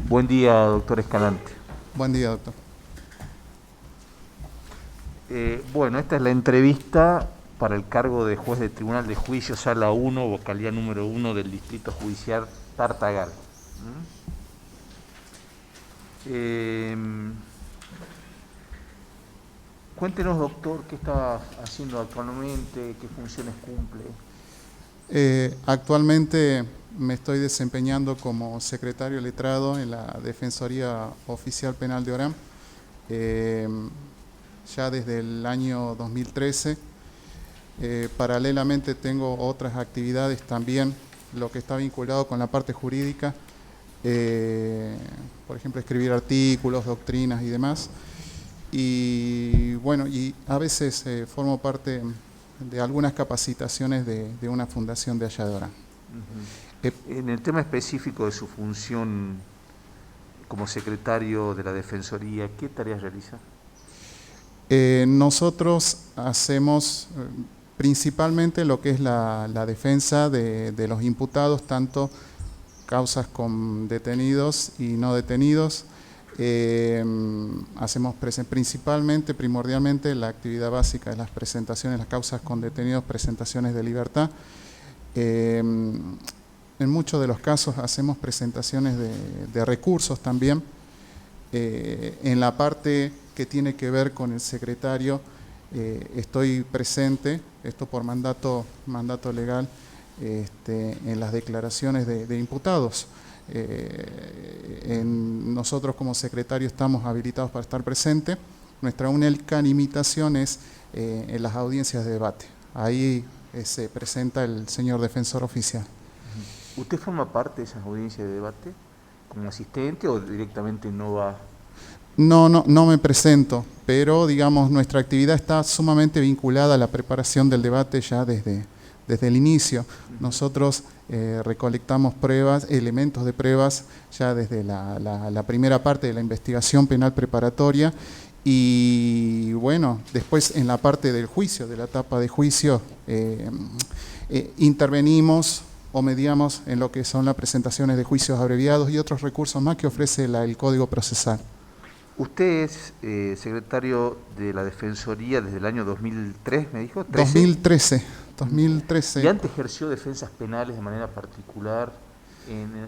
Buen día, doctor Escalante. Buen día, doctor. Bueno, esta es la entrevista para el cargo de juez de Tribunal de Juicio, Sala 1, vocalía número 1 del Distrito Judicial Tartagal. Eh, Cuéntenos, doctor, qué está haciendo actualmente, qué funciones cumple. Actualmente me estoy desempeñando como secretario letrado en la Defensoría Oficial Penal de Orán, ya desde el año 2013. Paralelamente tengo otras actividades también, lo que está vinculado con la parte jurídica, por ejemplo, escribir artículos, doctrinas y demás. Y bueno, y a veces formo parte de algunas capacitaciones de una fundación de allá de Orán. En el tema específico de su función como secretario de la Defensoría, ¿qué tareas realiza? Nosotros hacemos principalmente lo que es la defensa de los imputados, tanto causas con detenidos y no detenidos. Hacemos principalmente, primordialmente, la actividad básica de las presentaciones, las causas con detenidos, presentaciones de libertad. En muchos de los casos hacemos presentaciones de recursos también. En la parte que tiene que ver con el secretario, estoy presente, esto por mandato legal, en las declaraciones de imputados. Nosotros como secretario estamos habilitados para estar presente. Nuestra única limitación es en las audiencias de debate. Ahí se presenta el señor defensor oficial. ¿Usted forma parte de esas audiencias de debate como asistente o directamente no va? No me presento, pero digamos nuestra actividad está sumamente vinculada a la preparación del debate ya desde el inicio. Nosotros recolectamos pruebas, elementos de pruebas ya desde la primera parte de la investigación penal preparatoria y bueno, después en la parte del juicio, de la etapa de juicio, intervenimos o mediamos en lo que son las presentaciones de juicios abreviados y otros recursos más que ofrece el Código Procesal. Usted es secretario de la Defensoría desde el año 2003, me dijo. 2013. ¿Y antes ejerció defensas penales de manera particular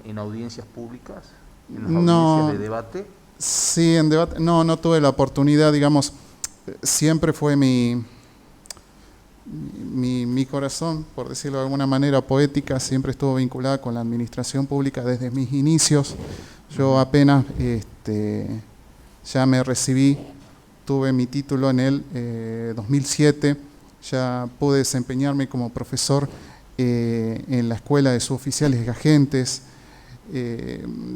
en audiencias públicas, en las audiencias de debate? Sí, en debate, no tuve la oportunidad, digamos, siempre fue mi corazón, por decirlo de alguna manera poética, siempre estuvo vinculada con la administración pública desde mis inicios. Yo apenas ya me recibí, tuve mi título en el 2007, ya pude desempeñarme como profesor en la Escuela de Suboficiales y Agentes.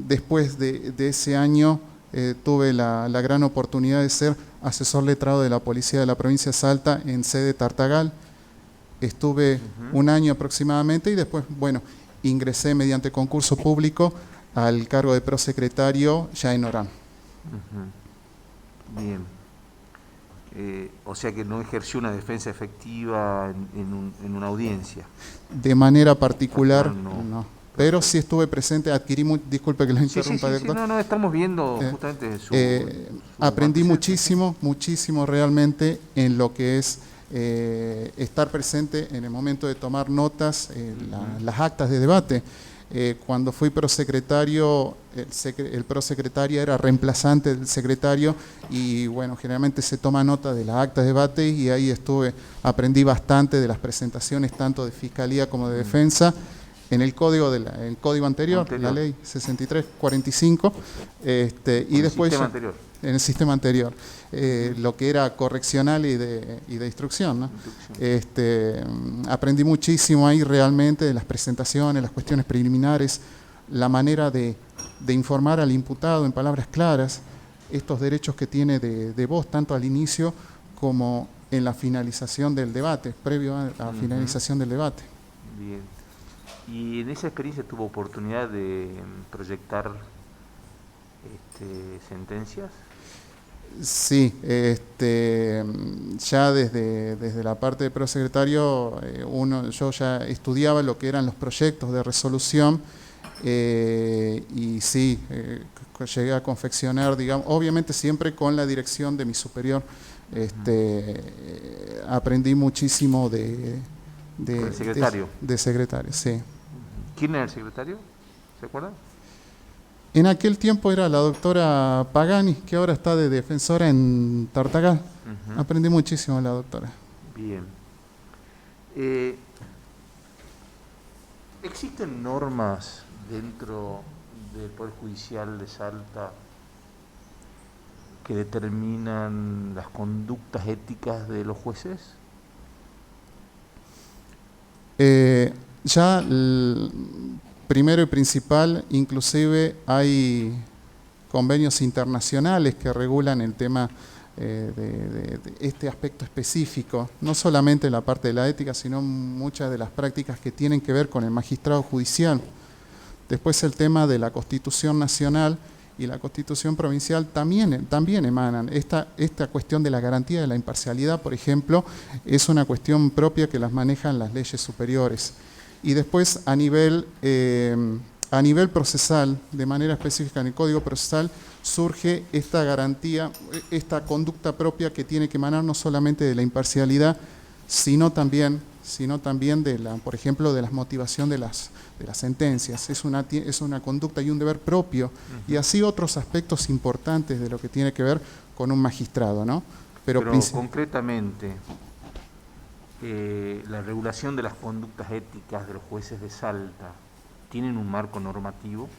Después de ese año tuve la gran oportunidad de ser asesor letrado de la Policía de la Provincia de Salta en sede Tartagal. Estuve un año aproximadamente y después, bueno, ingresé mediante concurso público al cargo de prosecretario ya en Orán. Bien. O sea que no ejerció una defensa efectiva en una audiencia. De manera particular, no. Pero Perfecto. sí estuve presente, disculpe que lo interrumpa, Sí, no, estamos viendo justamente su aprendí antecedente. muchísimo realmente en lo que es estar presente en el momento de tomar notas, las actas de debate. Cuando fui prosecretario, el prosecretario era reemplazante del secretario y bueno, generalmente se toma nota de las actas de debate y ahí aprendí bastante de las presentaciones tanto de fiscalía como de defensa. En el código anterior, la ley 6345, y después en el sistema anterior, lo que era correccional y de instrucción, ¿no? Aprendí muchísimo ahí realmente de las presentaciones, las cuestiones preliminares, la manera de informar al imputado en palabras claras, estos derechos que tiene de voz, tanto al inicio como en la finalización del debate, previo a la finalización del debate. Bien. ¿Y en esa experiencia tuvo oportunidad de proyectar sentencias? Sí, ya desde la parte de prosecretario, yo ya estudiaba lo que eran los proyectos de resolución Y sí, llegué a confeccionar, digamos, obviamente siempre con la dirección de mi superior. Aprendí muchísimo ¿Con el secretario? de secretario, sí. ¿Quién era el secretario? ¿Se acuerdan? En aquel tiempo era la doctora Pagani, que ahora está de defensora en Tartagal. Aprendí muchísimo de la doctora. Bien. ¿Existen normas dentro del Poder Judicial de Salta que determinan las conductas éticas de los jueces? Primero y principal, inclusive hay convenios internacionales que regulan el tema de este aspecto específico, no solamente la parte de la ética, sino muchas de las prácticas que tienen que ver con el magistrado judicial. Después el tema de la Constitución Nacional y la Constitución Provincial también emanan. Esta cuestión de la garantía de la imparcialidad, por ejemplo, es una cuestión propia que las manejan las leyes superiores. Y después a nivel procesal, de manera específica en el Código Procesal, surge esta garantía, esta conducta propia que tiene que emanar no solamente de la imparcialidad, sino también por ejemplo, de la motivación de las sentencias. Es una conducta y un deber propio, y así otros aspectos importantes de lo que tiene que ver con un magistrado, ¿no? Pero concretamente, la regulación de las conductas éticas de los jueces de Salta, ¿tienen un marco normativo?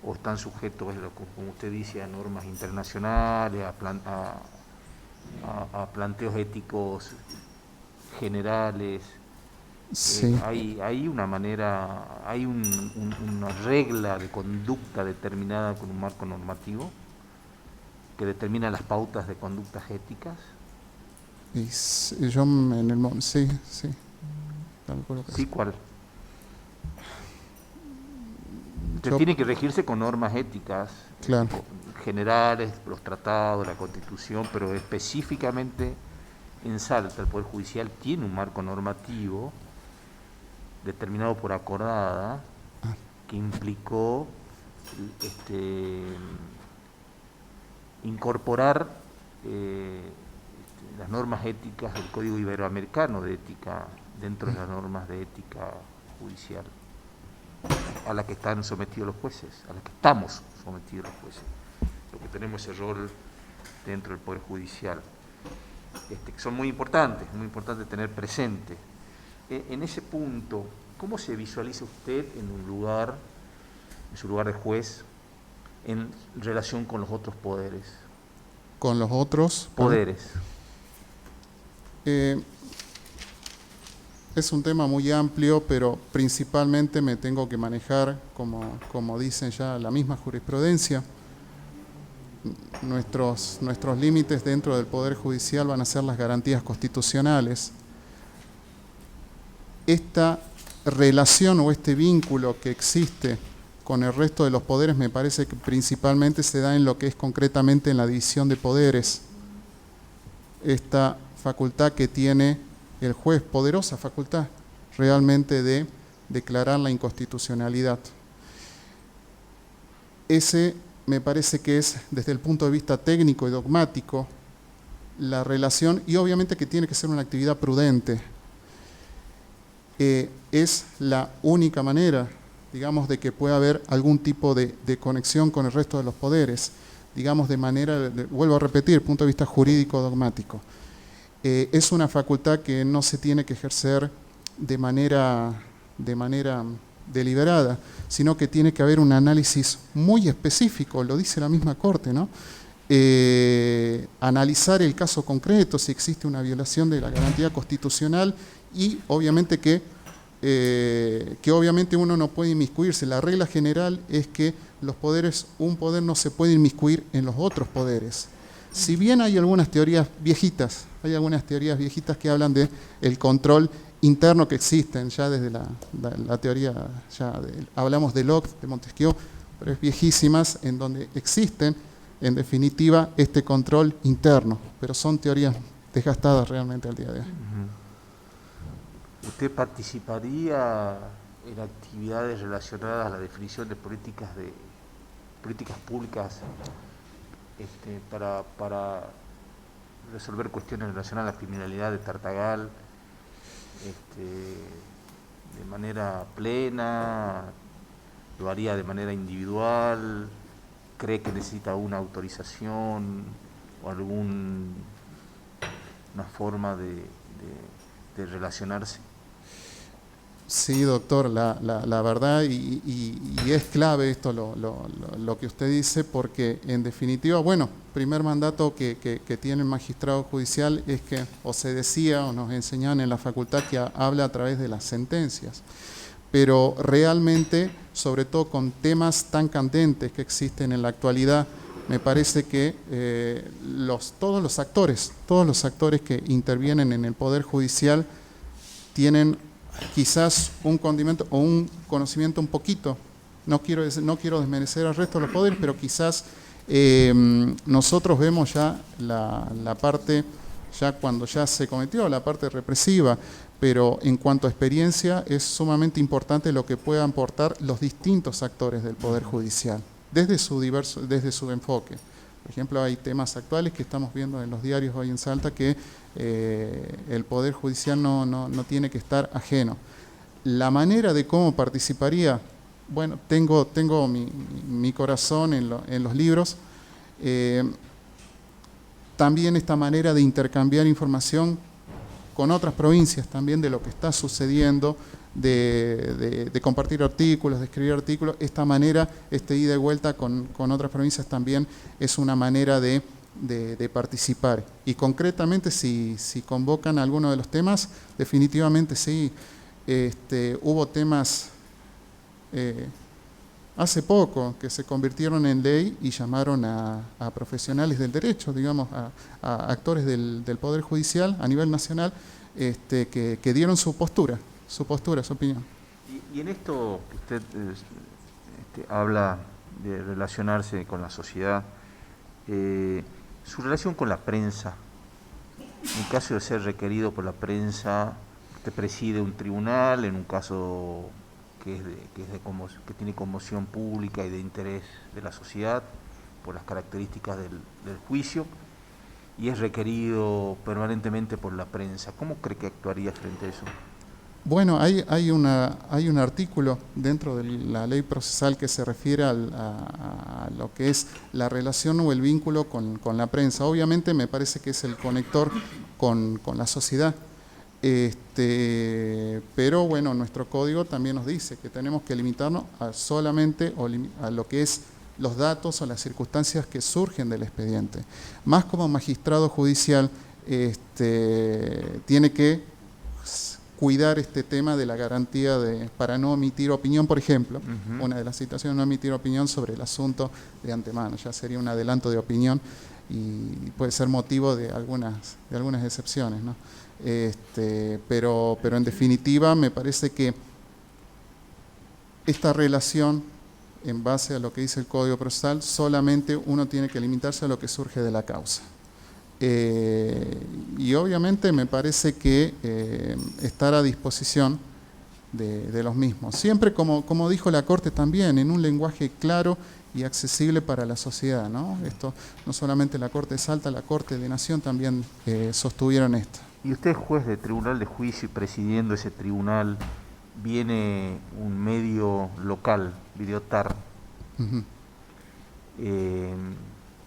¿O están sujetos, como usted dice, a normas internacionales, a planteos éticos generales? Sí. Hay una manera, hay una regla de conducta determinada con un marco normativo que determina las pautas de conductas éticas. Sí. Sí, ¿cuál? Usted tiene que regirse con normas éticas, claro, generales, los tratados, la Constitución, pero específicamente en Salta el Poder Judicial tiene un marco normativo determinado por acordada que implicó incorporar las normas éticas del Código Iberoamericano de ética dentro de las normas de ética judicial a la que están sometidos los jueces, a la que estamos sometidos los jueces, lo que tenemos ese rol dentro del Poder Judicial, que son muy importante tener presente. En ese punto, ¿cómo se visualiza usted en su lugar de juez, en relación con los otros poderes? ¿Con los otros poderes? Es un tema muy amplio, pero principalmente me tengo que manejar, como dicen ya la misma jurisprudencia. Nuestros límites dentro del Poder Judicial van a ser las garantías constitucionales. Esta relación o este vínculo que existe con el resto de los poderes me parece que principalmente se da en lo que es concretamente en la división de poderes. Esta facultad que tiene el juez, poderosa facultad realmente de declarar la inconstitucionalidad. Ese me parece que es, desde el punto de vista técnico y dogmático, la relación, y obviamente que tiene que ser una actividad prudente. Es la única manera, digamos, de que pueda haber algún tipo de conexión con el resto de los poderes, digamos, vuelvo a repetir, punto de vista jurídico dogmático. Es una facultad que no se tiene que ejercer de manera deliberada, sino que tiene que haber un análisis muy específico, lo dice la misma Corte, ¿no? Analizar el caso concreto, si existe una violación de la garantía constitucional, y obviamente que obviamente uno no puede inmiscuirse. La regla general es que un poder no se puede inmiscuir en los otros poderes. Si bien hay algunas teorías viejitas que hablan de el control interno que existen, ya desde la teoría, hablamos de Locke, de Montesquieu, pero es viejísimas, en donde existen, en definitiva, este control interno, pero son teorías desgastadas realmente al día de hoy. ¿Usted participaría en actividades relacionadas a la definición de políticas públicas para resolver cuestiones relacionadas a la criminalidad de Tartagal de manera plena, lo haría de manera individual, cree que necesita una autorización o alguna forma de relacionarse. Sí, doctor, la verdad, y es clave esto lo que usted dice, porque en definitiva, bueno, primer mandato que tiene el magistrado judicial es que, o se decía, o nos enseñaban en la facultad, que habla a través de las sentencias. Pero realmente, sobre todo con temas tan candentes que existen en la actualidad, me parece que todos los actores que intervienen en el Poder Judicial tienen quizás un condimento o un conocimiento un poquito, no quiero desmerecer al resto de los poderes, pero quizás nosotros vemos ya la parte, ya cuando ya se cometió la parte represiva, pero en cuanto a experiencia es sumamente importante lo que puedan aportar los distintos actores del Poder Judicial, desde su enfoque. Por ejemplo, hay temas actuales que estamos viendo en los diarios hoy en Salta que el Poder Judicial no tiene que estar ajeno. La manera de cómo participaría, bueno, tengo mi corazón en los libros. También esta manera de intercambiar información con otras provincias también de lo que está sucediendo, de compartir artículos, de escribir artículos. Esta manera, ida y vuelta con otras provincias también es una manera de participar. Y concretamente, si convocan alguno de los temas, definitivamente sí. Hubo temas hace poco que se convirtieron en ley y llamaron a profesionales del derecho, digamos, a actores del Poder Judicial a nivel nacional, que dieron su postura, su opinión. Y en esto que usted habla de relacionarse con la sociedad, su relación con la prensa, en caso de ser requerido por la prensa, usted preside un tribunal en un caso que tiene conmoción pública y de interés de la sociedad por las características del juicio, y es requerido permanentemente por la prensa. ¿Cómo cree que actuaría frente a eso? Bueno, hay un artículo dentro de la ley procesal que se refiere a lo que es la relación o el vínculo con la prensa. Obviamente me parece que es el conector con la sociedad. Pero bueno, nuestro código también nos dice que tenemos que limitarnos solamente a lo que es los datos o las circunstancias que surgen del expediente. Más como magistrado judicial tiene que cuidar este tema de la garantía para no omitir opinión, por ejemplo. Una de las situaciones, no emitir opinión sobre el asunto de antemano, ya sería un adelanto de opinión y puede ser motivo de algunas excepciones, ¿no? Pero en definitiva me parece que esta relación, en base a lo que dice el Código Procesal, solamente uno tiene que limitarse a lo que surge de la causa. Y obviamente me parece que estar a disposición de los mismos. Siempre, como dijo la Corte también, en un lenguaje claro y accesible para la sociedad, ¿no? Esto no solamente la Corte de Salta, la Corte de Nación también sostuvieron esto. Y usted es juez de tribunal de juicio y presidiendo ese tribunal viene un medio local, Videotar.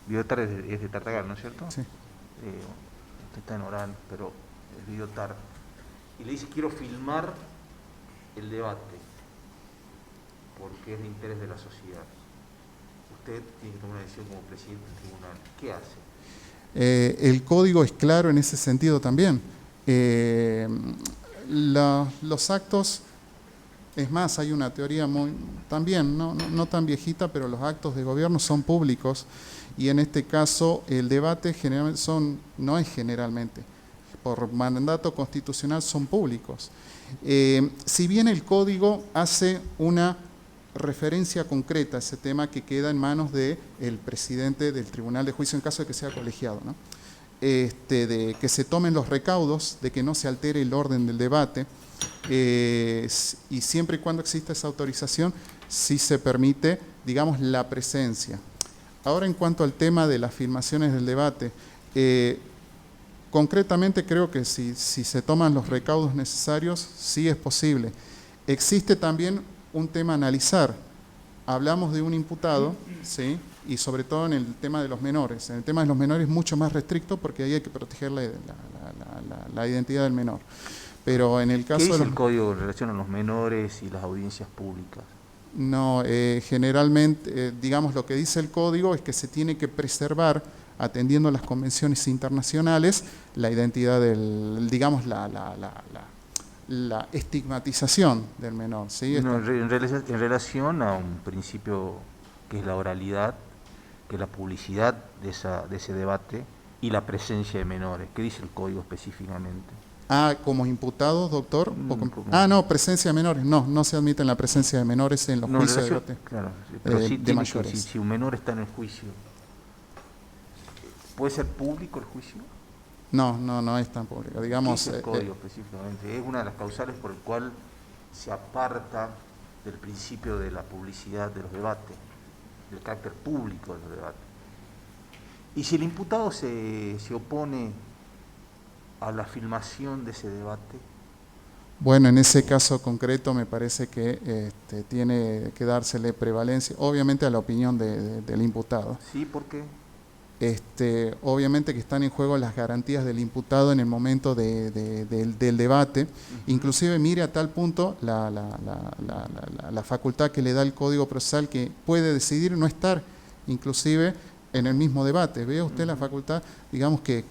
Videotar es de Tartagal, ¿no es cierto? Sí. Usted está en Orán, pero es Videotar. Y le dice, quiero filmar el debate, porque es de interés de la sociedad. Usted tiene que tomar una decisión como presidente del tribunal. ¿Qué hace? El código es claro en ese sentido también. Los actos, es más, hay una teoría también, no tan viejita, pero los actos de gobierno son públicos y en este caso el debate no es generalmente, por mandato constitucional son públicos. Si bien el código hace una referencia concreta a ese tema que queda en manos del presidente del Tribunal de Juicio en caso de que sea colegiado, ¿no? De que se tomen los recaudos, de que no se altere el orden del debate. y siempre y cuando exista esa autorización, sí se permite, digamos, la presencia. Ahora, en cuanto al tema de las filmaciones del debate, concretamente creo que si se toman los recaudos necesarios, sí es posible. Existe también un tema a analizar. Hablamos de un imputado, ¿sí? Y sobre todo en el tema de los menores. En el tema de los menores es mucho más restricto porque ahí hay que proteger la identidad del menor. Pero en el caso ¿Qué dice el código en relación a los menores y las audiencias públicas? No, generalmente, digamos, lo que dice el código es que se tiene que preservar, atendiendo a las convenciones internacionales, la identidad del, digamos, la estigmatización del menor. ¿Sí? No, en relación a un principio que es la oralidad, que es la publicidad de ese debate y la presencia de menores. ¿Qué dice el código específicamente? ¿Como imputados, doctor? No, presencia de menores. No se admite la presencia de menores en los juicios de debate. Claro, pero sí de mayores. Si un menor está en el juicio, ¿puede ser público el juicio? No es tan público. Digamos, ¿qué es el código específicamente? Es una de las causales por el cual se aparta del principio de la publicidad de los debates, del carácter público de los debates. Y si el imputado se opone a la filmación de ese debate. Bueno, en ese caso concreto me parece que tiene que dársele prevalencia, obviamente, a la opinión del imputado. ¿Sí? ¿Por qué? Obviamente que están en juego las garantías del imputado en el momento del debate. Inclusive, mire a tal punto la facultad que le da el Código Procesal, que puede decidir no estar inclusive en el mismo debate. ¿Ve usted la facultad, digamos, que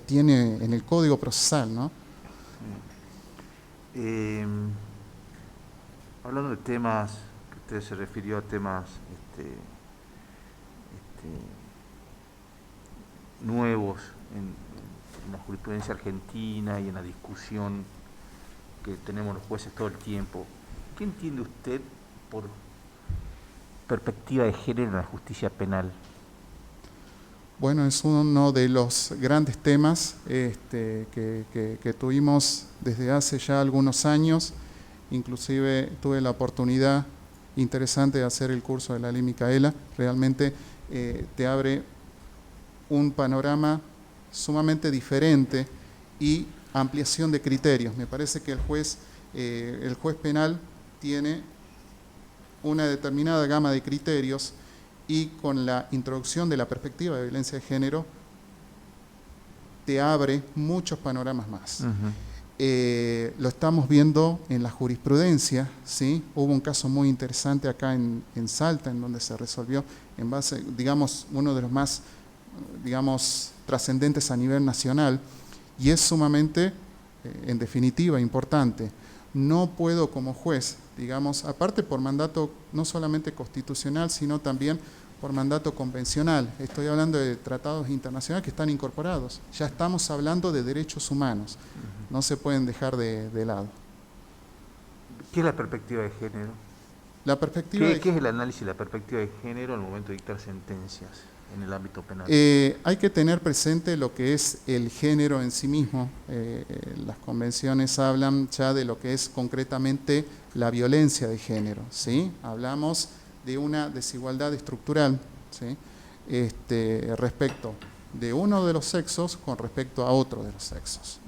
tiene en el Código Procesal, ¿no? Hablando de temas, que usted se refirió a temas nuevos en la jurisprudencia argentina y en la discusión que tenemos los jueces todo el tiempo, ¿qué entiende usted por perspectiva de género en la justicia penal? Bueno, es uno de los grandes temas que tuvimos desde hace ya algunos años. Inclusive tuve la oportunidad interesante de hacer el curso de la Ley Micaela. Realmente te abre un panorama sumamente diferente y ampliación de criterios. Me parece que el juez penal tiene una determinada gama de criterios, y con la introducción de la perspectiva de violencia de género te abre muchos panoramas más. Lo estamos viendo en la jurisprudencia, ¿sí? Hubo un caso muy interesante acá en Salta, en donde se resolvió en base, digamos, uno de los más, digamos, trascendentes a nivel nacional, y es sumamente, en definitiva, importante. No puedo como juez, digamos, aparte por mandato no solamente constitucional, sino también por mandato convencional. Estoy hablando de tratados internacionales que están incorporados. Ya estamos hablando de derechos humanos. No se pueden dejar de lado. ¿Qué es la perspectiva de género? ¿Qué es el análisis de la perspectiva de género al momento de dictar sentencias en el ámbito penal? Hay que tener presente lo que es el género en sí mismo. Las convenciones hablan ya de lo que es concretamente la violencia de género, ¿sí? Hablamos de una desigualdad estructural, ¿sí? Respecto de uno de los sexos con respecto a otro de los sexos.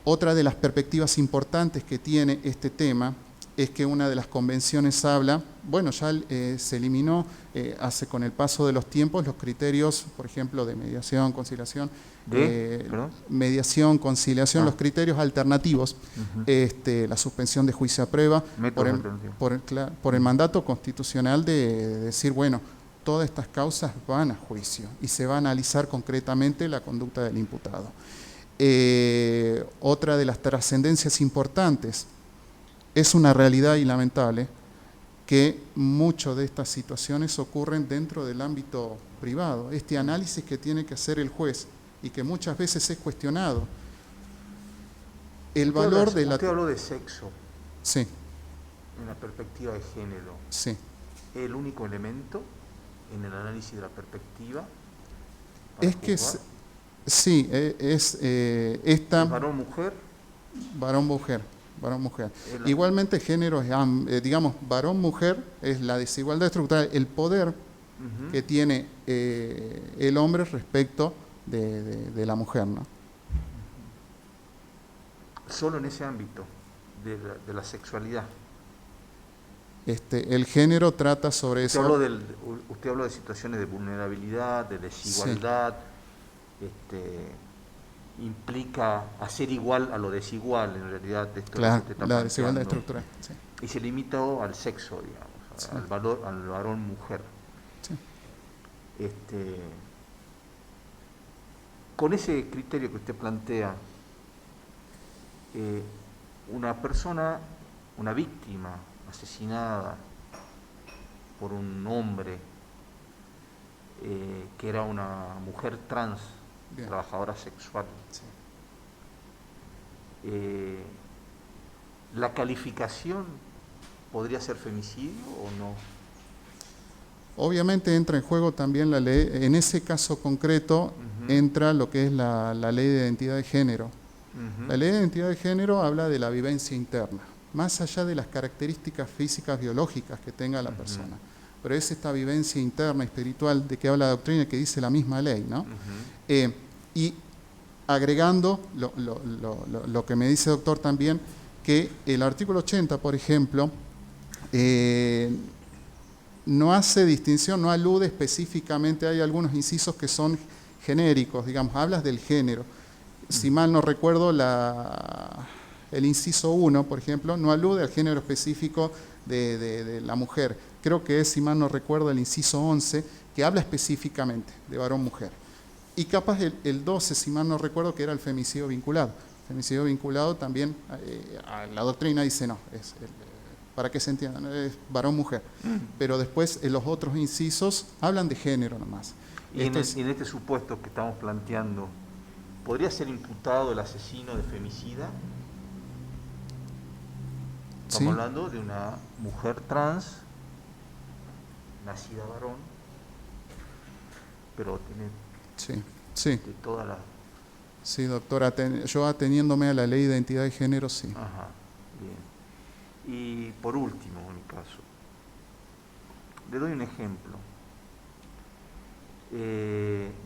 Otra de las perspectivas importantes que tiene este tema es que una de las convenciones habla, bueno, ya se eliminó con el paso de los tiempos los criterios, por ejemplo, de mediación, conciliación, los criterios alternativos, la suspensión de juicio a prueba, por el mandato constitucional de decir, bueno, todas estas causas van a juicio y se va a analizar concretamente la conducta del imputado. Otra de las trascendencias importantes es una realidad y lamentable que muchas de estas situaciones ocurren dentro del ámbito privado. Este análisis que tiene que hacer el juez y que muchas veces es cuestionado. El valor de la... Usted habló de sexo. Sí. En la perspectiva de género. Sí. ¿El único elemento en el análisis de la perspectiva? Es que sí, esta... ¿Es varón o mujer? Varón-mujer, varón-mujer. El- Igualmente género es, digamos, varón-mujer es la desigualdad estructural, el poder Ujú. que tiene el hombre respecto de la mujer, ¿no? Solo en ese ámbito de la sexualidad. El género trata sobre Usted eso. usted habló de situaciones de vulnerabilidad, de Sí, desigualdad, implica hacer igual a lo desigual, en realidad, esto es lo que claro, usted está la desigualdad planteando. estructural. Sí, Y se limitó al sexo, digamos, sí, al varón-mujer. sí. Este, con ese criterio que usted plantea, una persona, una víctima asesinada por un hombre que era una mujer trans, Bien. trabajadora sexual, Sí. ¿la calificación podría ser femicidio o no? Obviamente entra en juego también la ley, en ese caso concreto Ujú, entra lo que es la ley de identidad de género. ujú, La ley de identidad de género habla de la vivencia interna, más allá de las características físicas biológicas que tenga la ujú, persona. Pero es esta vivencia interna, espiritual, de que habla la doctrina, que dice la misma ley, ¿no? ujú, Y agregando lo que me dice el doctor también, que el artículo 80, por ejemplo, no hace distinción, no alude específicamente, hay algunos incisos que son genéricos, digamos, hablas del género. Si mal no recuerdo, el inciso 1, por ejemplo, no alude al género específico de la mujer. Creo que es, si mal no recuerdo, el inciso 11, que habla específicamente de varón-mujer. Y capaz el 12, si mal no recuerdo, que era el femicidio vinculado. Femicidio vinculado también, a la doctrina dice no, para que se entienda, ¿no? Es varón-mujer. Pero después los otros incisos hablan de género nomás. Y Esto es, en este supuesto que estamos planteando, ¿podría ser imputado el asesino de femicida? Estamos sí, hablando de una mujer trans, nacida varón, pero tiene sí, sí, de toda la... sí, doctora. Yo ateniéndome a la ley de identidad de género, sí. Ajá, bien. Y por último, en mi caso, le doy un ejemplo.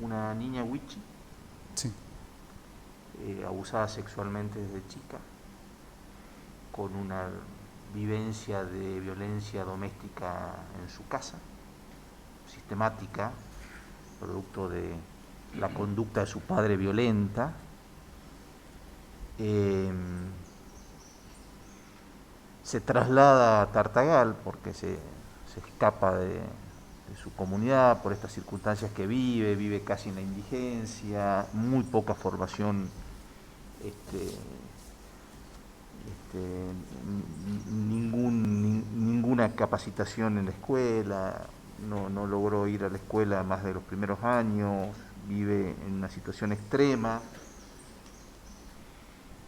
Una niña wichi, Sí, abusada sexualmente desde chica, con una vivencia de violencia doméstica en su casa, sistemática, producto de la conducta de su padre violenta. Se traslada a Tartagal porque se escapa de su comunidad por estas circunstancias que vive casi en la indigencia, muy poca formación, este, ninguna capacitación en la escuela, no logró ir a la escuela más de los primeros años, vive en una situación extrema,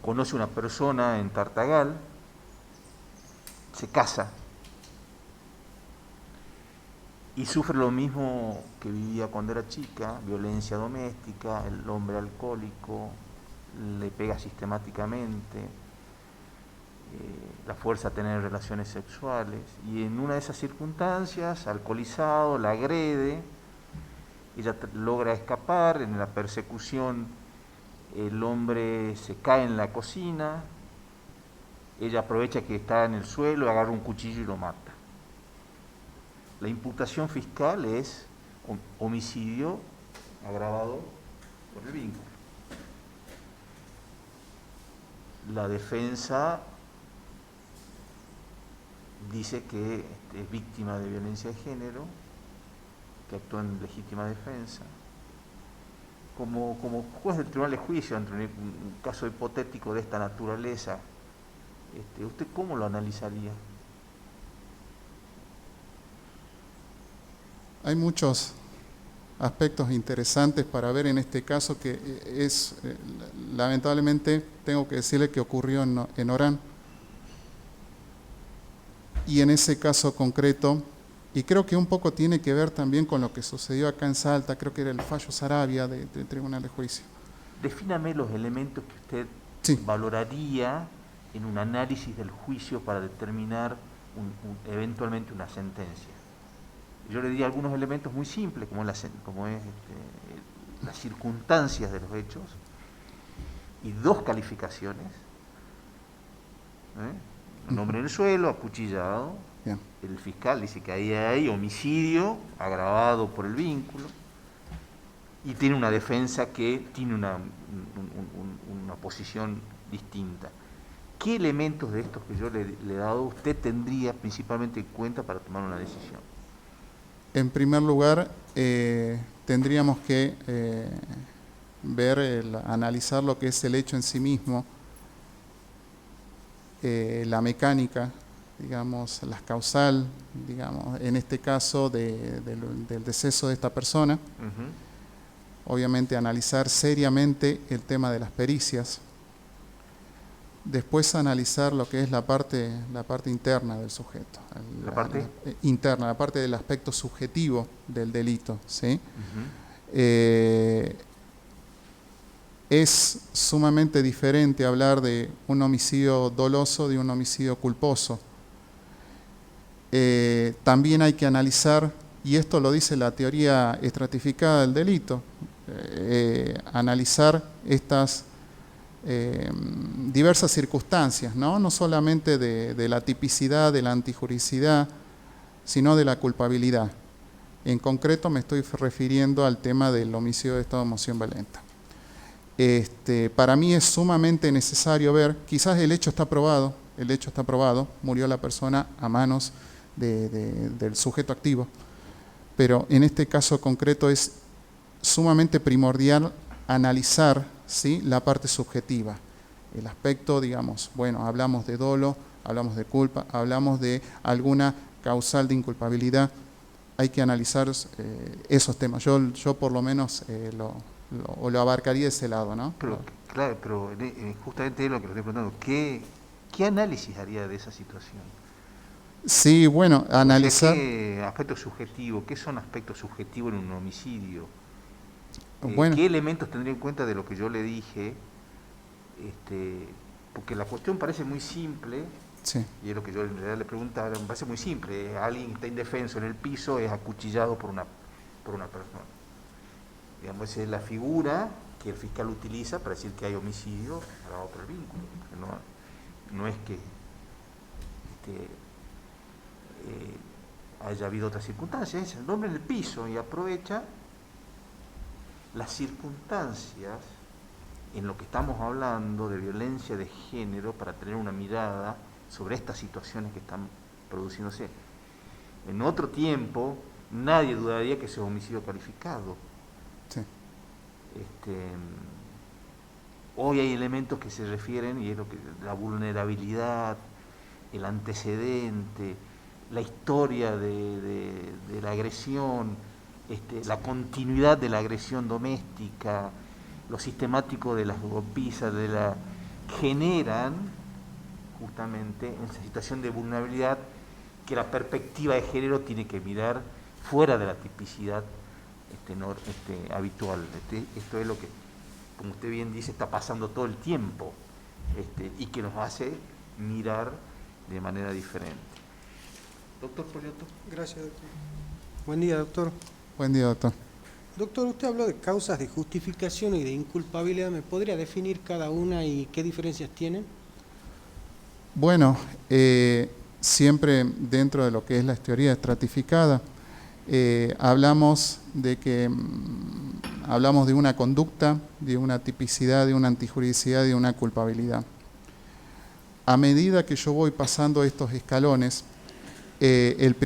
conoce una persona en Tartagal, se casa y sufre lo mismo que vivía cuando era chica, violencia doméstica, el hombre alcohólico le pega sistemáticamente, la fuerza a tener relaciones sexuales, y en una de esas circunstancias, alcoholizado, la agrede, ella logra escapar, en la persecución el hombre se cae en la cocina, ella aprovecha que está en el suelo, agarra un cuchillo y lo mata. La imputación fiscal es homicidio agravado por el vínculo. La defensa dice que es víctima de violencia de género, que actuó en legítima defensa. Como juez del tribunal de juicio ante un caso hipotético de esta naturaleza, ¿usted cómo lo analizaría? hay muchos aspectos interesantes para ver en este caso que es, lamentablemente, tengo que decirle que ocurrió en Orán. Y en ese caso concreto, y creo que un poco tiene que ver también con lo que sucedió acá en Salta, creo que era el fallo Sarabia del Tribunal de Juicio. Defíname los elementos que usted Sí. valoraría en un análisis del juicio para determinar eventualmente una sentencia. Yo le diría algunos elementos muy simples, como las circunstancias de los hechos, y 2 calificaciones, un hombre en el suelo, acuchillado. Bien. El fiscal dice que ahí hay homicidio agravado por el vínculo, y tiene una defensa que tiene una posición distinta. ¿Qué elementos de estos que yo le he dado usted tendría principalmente en cuenta para tomar una decisión? En primer lugar, tendríamos que analizar lo que es el hecho en sí mismo, la mecánica, digamos, la causal, digamos, en este caso del deceso de esta persona. Obviamente analizar seriamente el tema de las pericias. Después analizar lo que es la parte interna del sujeto. ¿La parte? Interna, la parte del aspecto subjetivo del delito, ¿sí? Es sumamente diferente hablar de un homicidio doloso de un homicidio culposo. También hay que analizar, y esto lo dice la teoría estratificada del delito, analizar estas diversas circunstancias, no solamente de la tipicidad, de la antijuricidad, sino de la culpabilidad. En concreto me estoy refiriendo al tema del homicidio de estado de emoción violenta. Para mí es sumamente necesario ver, quizás el hecho está probado, murió la persona a manos del sujeto activo, pero en este caso concreto es sumamente primordial analizar, ¿sí?, la parte subjetiva, el aspecto, digamos, bueno, hablamos de dolo, hablamos de culpa, hablamos de alguna causal de inculpabilidad, hay que analizar esos temas. Yo por lo menos lo abarcaría de ese lado, ¿no? Pero, claro, pero justamente es lo que le estoy preguntando, ¿qué análisis haría de esa situación? Sí, bueno, analizar... ¿Qué aspectos subjetivos? ¿Qué son aspectos subjetivos en un homicidio? Bueno. ¿Qué elementos tendría en cuenta de lo que yo le dije? Porque la cuestión parece muy simple, sí, y es lo que yo en realidad le preguntaba, me parece muy simple. Alguien que está indefenso en el piso es acuchillado por una persona. Digamos, esa es la figura que el fiscal utiliza para decir que hay homicidio agravado por el vínculo. No es que haya habido otras circunstancias, es el hombre en el piso y aprovecha las circunstancias en lo que estamos hablando de violencia de género para tener una mirada sobre estas situaciones que están produciéndose. En otro tiempo, nadie dudaría que sea homicidio calificado. sí. Hoy hay elementos que se refieren, y es la vulnerabilidad, el antecedente, la historia de la agresión, la continuidad de la agresión doméstica, lo sistemático de las golpizas, generan justamente en esa situación de vulnerabilidad que la perspectiva de género tiene que mirar fuera de la tipicidad habitual. Esto es lo que, como usted bien dice, está pasando todo el tiempo, y que nos hace mirar de manera diferente. Doctor Polioto. Gracias, doctor. Buen día, doctor. Buen día, doctor. Doctor, usted habló de causas de justificación y de inculpabilidad. ¿Me podría definir cada una y qué diferencias tienen? Bueno, siempre dentro de lo que es la teoría estratificada, hablamos de una conducta, de una tipicidad, de una antijuridicidad y de una culpabilidad. A medida que yo voy pasando estos escalones, el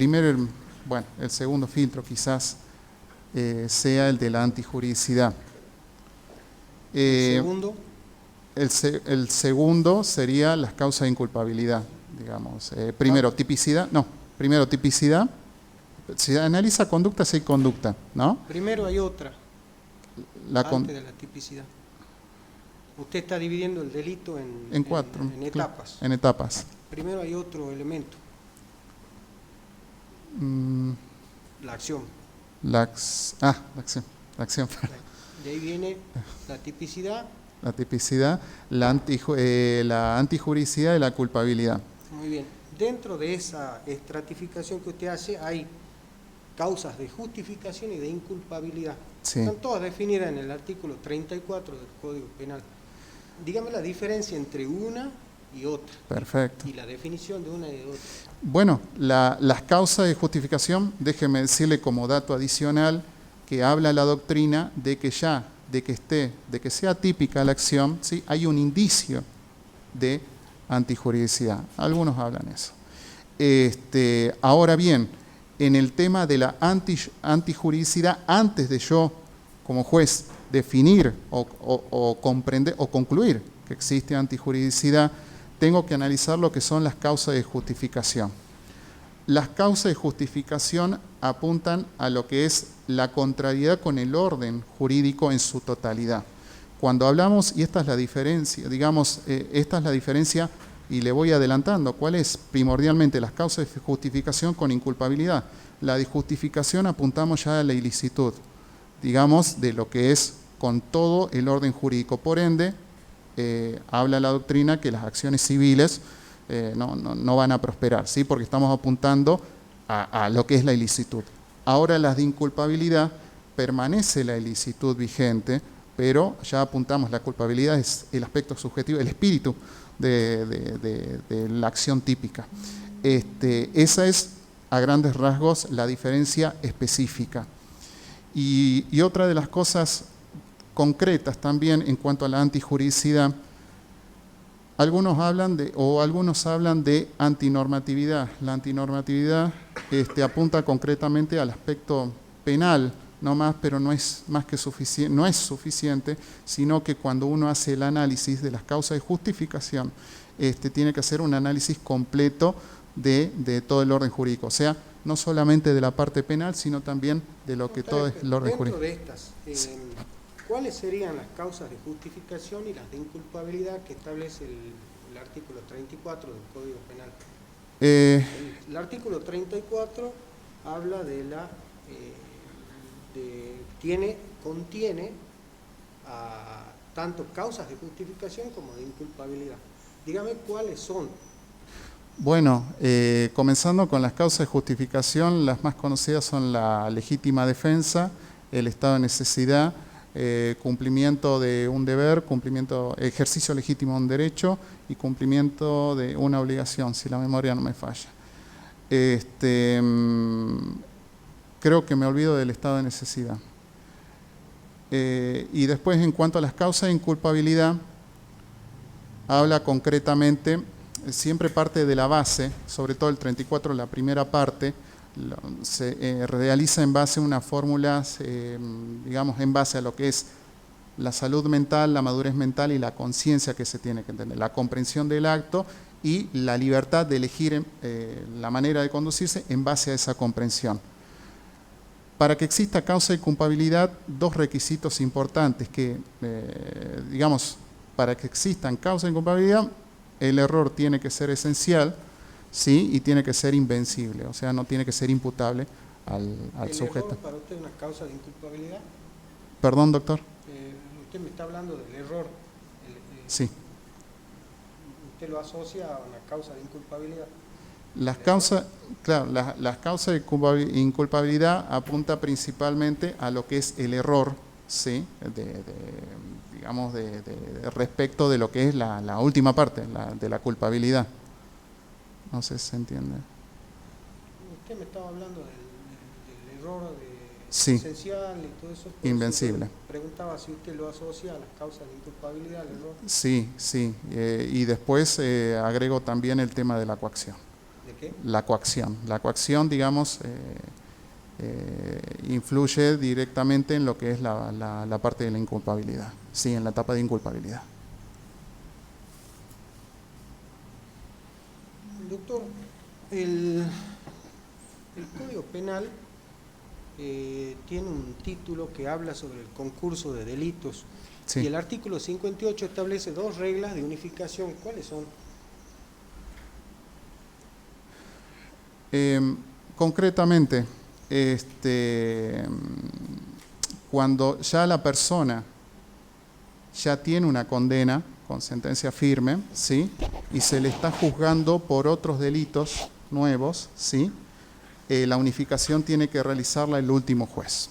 segundo filtro quizás sea el de la antijuridicidad. ¿El segundo? El segundo sería las causas de inculpabilidad, digamos. Primero tipicidad. Se analiza conducta si hay conducta, ¿no? Primero hay otra, antes de la tipicidad. Usted está dividiendo el delito en cuatro, en etapas. En etapas. Primero hay otro elemento. La acción. La acción. De ahí viene la tipicidad La tipicidad, la antijuricidad y la culpabilidad. Muy bien. Dentro de esa estratificación que usted hace hay causas de justificación y de inculpabilidad. Sí. Están todas definidas en el artículo 34 del Código Penal. Dígame la diferencia entre una y otra. Perfecto. Y la definición de una y de otra. Bueno, las causas de justificación, déjeme decirle como dato adicional que habla la doctrina de que de que sea típica la acción, ¿sí? Hay un indicio de antijuridicidad. Algunos hablan eso. Ahora bien, en el tema de la antijuridicidad, antes de yo, como juez, definir o comprender o concluir que existe antijuridicidad, tengo que analizar lo que son las causas de justificación. Las causas de justificación apuntan a lo que es la contrariedad con el orden jurídico en su totalidad. Cuando hablamos, y esta es la diferencia, digamos, esta es la diferencia, y le voy adelantando, ¿cuál es? Primordialmente las causas de justificación con inculpabilidad. La de justificación apuntamos ya a la ilicitud, digamos, de lo que es con todo el orden jurídico. Por ende, habla la doctrina que las acciones civiles no van a prosperar, ¿sí? Porque estamos apuntando a lo que es la ilicitud. Ahora las de inculpabilidad, permanece la ilicitud vigente, pero ya apuntamos, la culpabilidad es el aspecto subjetivo, el espíritu de la acción típica. Esa es, a grandes rasgos, la diferencia específica. Y otra de las cosas concretas también en cuanto a la antijuridicidad, algunos hablan de antinormatividad. La antinormatividad apunta concretamente al aspecto penal, no más, pero no es más que suficiente, no es suficiente, sino que cuando uno hace el análisis de las causas de justificación, tiene que hacer un análisis completo de todo el orden jurídico, o sea, no solamente de la parte penal, sino también de lo que todo es el orden jurídico. Dentro de estas, ¿cuáles serían las causas de justificación y las de inculpabilidad que establece el artículo 34 del Código Penal? El artículo 34 habla de contiene tanto causas de justificación como de inculpabilidad. Dígame cuáles son. Bueno, comenzando con las causas de justificación, las más conocidas son la legítima defensa, el estado de necesidad, cumplimiento de un deber, ejercicio legítimo de un derecho y cumplimiento de una obligación, si la memoria no me falla. Creo que me olvido del estado de necesidad. Y después, en cuanto a las causas de inculpabilidad, habla concretamente, siempre parte de la base, sobre todo el 34, la primera parte, se realiza en base a una fórmula, digamos, en base a lo que es la salud mental, la madurez mental y la conciencia que se tiene que entender, la comprensión del acto y la libertad de elegir la manera de conducirse en base a esa comprensión. Para que exista causa de culpabilidad, dos requisitos importantes que, digamos, para que existan causa de culpabilidad, el error tiene que ser esencial, ¿sí? Y tiene que ser invencible, o sea, no tiene que ser imputable al sujeto. ¿El error para usted es una causa de inculpabilidad? Perdón, doctor. Usted me está hablando del error. Sí. ¿Usted lo asocia a una causa de inculpabilidad? Las causas de inculpabilidad apunta principalmente a lo que es el error, ¿sí? Digamos, respecto de lo que es la última parte, de la culpabilidad. No sé si se entiende. Usted me estaba hablando del error sí. esencial y todo eso. Invencible. Preguntaba si usted lo asocia a las causas de inculpabilidad, al error. Sí. Y después agrego también el tema de la coacción. ¿De qué? La coacción. La coacción, digamos, influye directamente en lo que es la parte de la inculpabilidad. Sí, en la etapa de inculpabilidad. Doctor, el Código Penal tiene un título que habla sobre el concurso de delitos. Sí. Y el artículo 58 establece dos reglas de unificación. ¿Cuáles son? Concretamente, cuando ya la persona ya tiene una condena con sentencia firme, ¿sí? Y se le está juzgando por otros delitos nuevos, ¿sí? La unificación tiene que realizarla el último juez.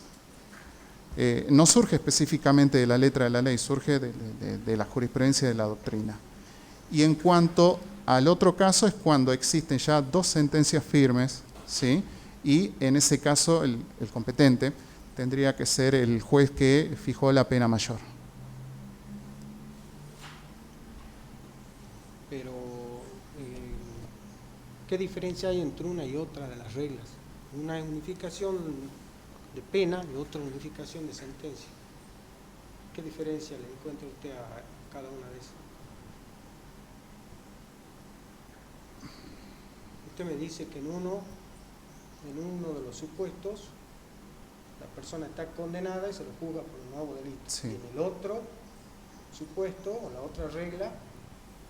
No surge específicamente de la letra de la ley, surge de la jurisprudencia de la doctrina. Y en cuanto al otro caso es cuando existen ya dos sentencias firmes, ¿sí? Y en ese caso el competente tendría que ser el juez que fijó la pena mayor. Pero, ¿qué diferencia hay entre una y otra de las reglas? Una es unificación de pena y otra unificación de sentencia. ¿Qué diferencia le encuentra usted a cada una de esas? Usted me dice que en uno de los supuestos la persona está condenada y se lo juzga por un nuevo delito. Sí. Y en el otro supuesto o la otra regla,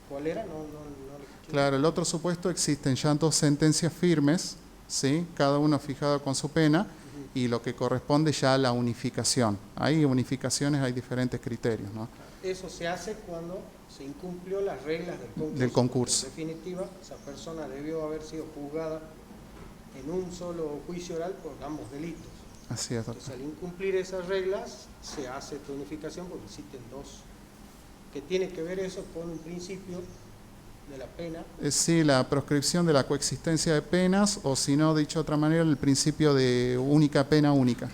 ¿cuál era? No Claro, el otro supuesto existen ya dos sentencias firmes, ¿sí? Cada uno fijado con su pena, y lo que corresponde ya a la unificación. Hay unificaciones, hay diferentes criterios, ¿no? Eso se hace cuando se incumplió las reglas Del concurso. En definitiva, esa persona debió haber sido juzgada en un solo juicio oral por ambos delitos. Así es, Entonces, doctor. al incumplir esas reglas, se hace esta unificación porque existen dos. ¿Qué tiene que ver eso con un principio de la pena? Sí, la proscripción de la coexistencia de penas, o si no, dicho de otra manera, el principio de única pena única.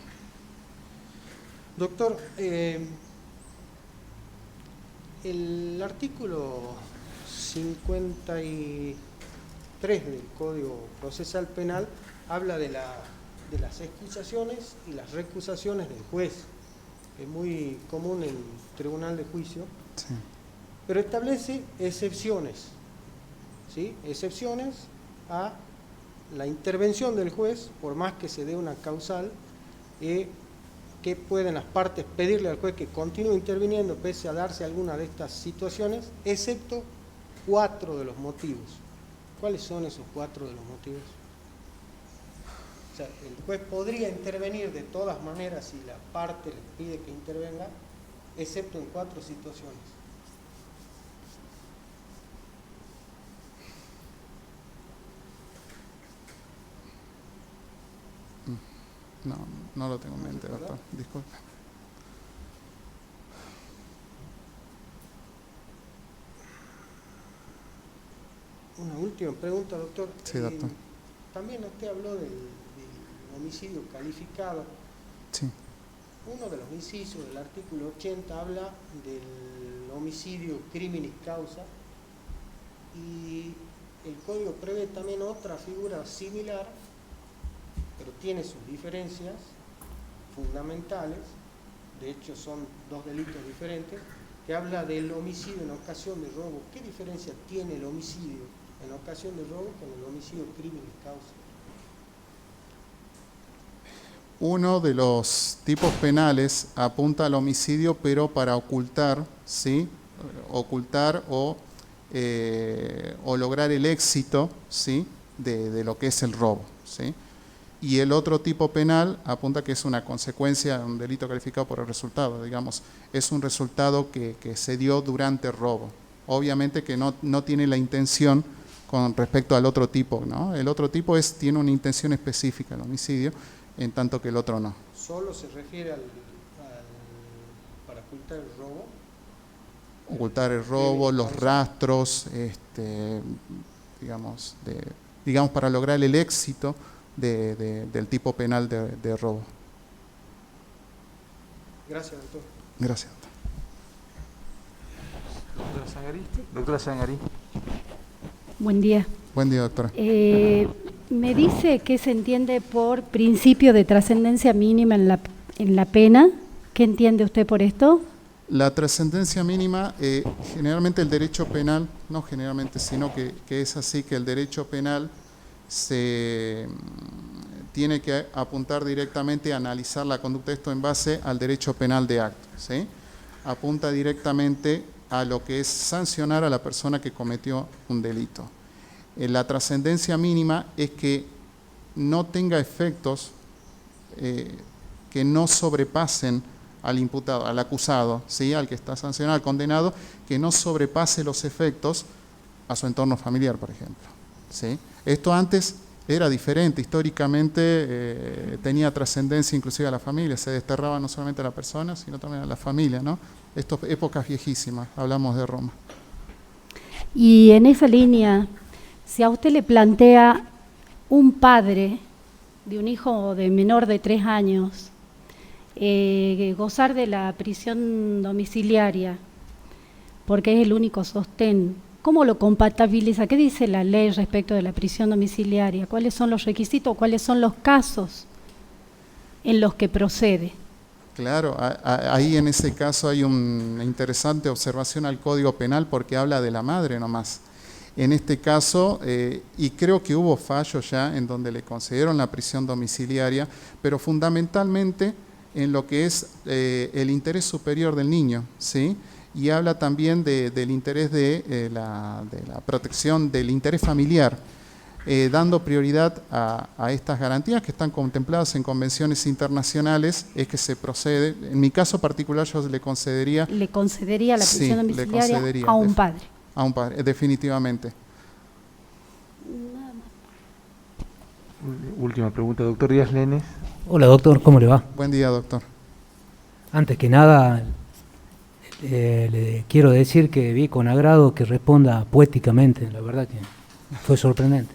Doctor, el artículo 53 del Código Procesal Penal habla de las excusaciones y las recusaciones del juez. Es muy común en el tribunal de juicio, Sí. pero establece excepciones, ¿sí? Excepciones a la intervención del juez, por más que se dé una causal, que pueden las partes pedirle al juez que continúe interviniendo pese a darse alguna de estas situaciones, excepto 4 de los motivos. ¿Cuáles son esos 4 de los motivos? O sea, el juez podría intervenir de todas maneras si la parte le pide que intervenga, excepto en 4 situaciones. No lo tengo en mente, doctor. Disculpe. Una última pregunta, doctor. Sí, doctor. También usted habló del homicidio calificado. Sí. Uno de los incisos del artículo 80 habla del homicidio criminis causa y el código prevé también otra figura similar, pero tiene sus diferencias fundamentales. De hecho son 2 delitos diferentes, que habla del homicidio en ocasión de robo. ¿Qué diferencia tiene el homicidio en ocasión de robo con el homicidio criminis causa? Uno de los tipos penales apunta al homicidio, pero para ocultar, ¿sí? Ocultar o lograr el éxito, ¿sí? de lo que es el robo, ¿sí? Y el otro tipo penal apunta que es una consecuencia de un delito calificado por el resultado, digamos, es un resultado que se dio durante el robo. Obviamente que no tiene la intención con respecto al otro tipo, ¿no? El otro tipo tiene una intención específica, el homicidio, en tanto que el otro no. ¿Solo se refiere para ocultar el robo? Ocultar el robo, los rastros, digamos para lograr el éxito del tipo penal de robo. Gracias, doctor. Gracias. Doctora Sangarí. Buen día. Buen día, doctora. Me dice que se entiende por principio de trascendencia mínima en la pena. ¿Qué entiende usted por esto? La trascendencia mínima, generalmente el derecho penal, no generalmente, sino que es así, que el derecho penal se tiene que apuntar directamente a analizar la conducta de esto en base al derecho penal de acto, ¿sí? Apunta directamente a lo que es sancionar a la persona que cometió un delito. La trascendencia mínima es que no tenga efectos que no sobrepasen al imputado, al acusado, ¿sí? Al que está sancionado, al condenado, que no sobrepase los efectos a su entorno familiar, por ejemplo, ¿sí? Esto antes era diferente, históricamente tenía trascendencia inclusive a la familia, se desterraba no solamente a la persona, sino también a la familia, ¿no? Estas épocas viejísimas, hablamos de Roma. Y en esa línea, si a usted le plantea un padre de un hijo de menor de 3 años gozar de la prisión domiciliaria, porque es el único sostén, ¿cómo lo compatibiliza? ¿Qué dice la ley respecto de la prisión domiciliaria? ¿Cuáles son los requisitos? ¿Cuáles son los casos en los que procede? Claro, ahí en ese caso hay una interesante observación al Código Penal porque habla de la madre nomás. En este caso, y creo que hubo fallos ya en donde le concedieron la prisión domiciliaria, pero fundamentalmente en lo que es el interés superior del niño, ¿sí? Y habla también del interés de la protección del interés familiar, dando prioridad a estas garantías que están contempladas en convenciones internacionales, es que se procede. En mi caso particular yo le concedería... Le concedería la prisión domiciliaria a un padre. A un padre, definitivamente. Última pregunta, doctor Díaz Lenes. Hola doctor, ¿cómo le va? Buen día, doctor. Antes que nada, le quiero decir que vi con agrado que responda poéticamente, la verdad que fue sorprendente.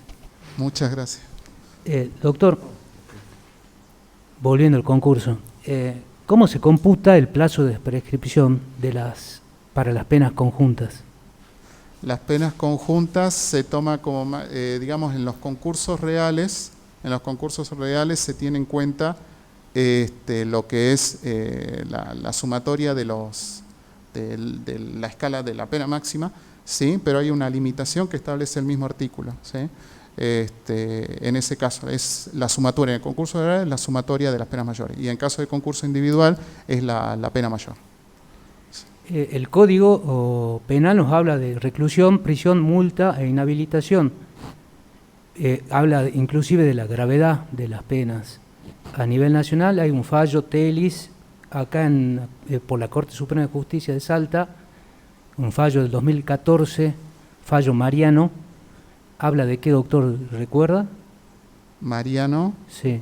Muchas gracias. Doctor, volviendo al concurso, ¿cómo se computa el plazo de prescripción para las penas conjuntas? Las penas conjuntas se toma como, digamos, en los concursos reales se tiene en cuenta lo que es la sumatoria de la escala de la pena máxima, ¿sí? Pero hay una limitación que establece el mismo artículo, ¿sí? En ese caso es la sumatoria, en el concurso real es la sumatoria de las penas mayores y en caso de concurso individual es la pena mayor. El Código Penal nos habla de reclusión, prisión, multa e inhabilitación. Habla inclusive de la gravedad de las penas. A nivel nacional hay un fallo Telis, acá por la Corte Suprema de Justicia de Salta, un fallo del 2014, fallo Mariano. ¿Habla de qué, doctor? ¿Recuerda? Mariano, sí.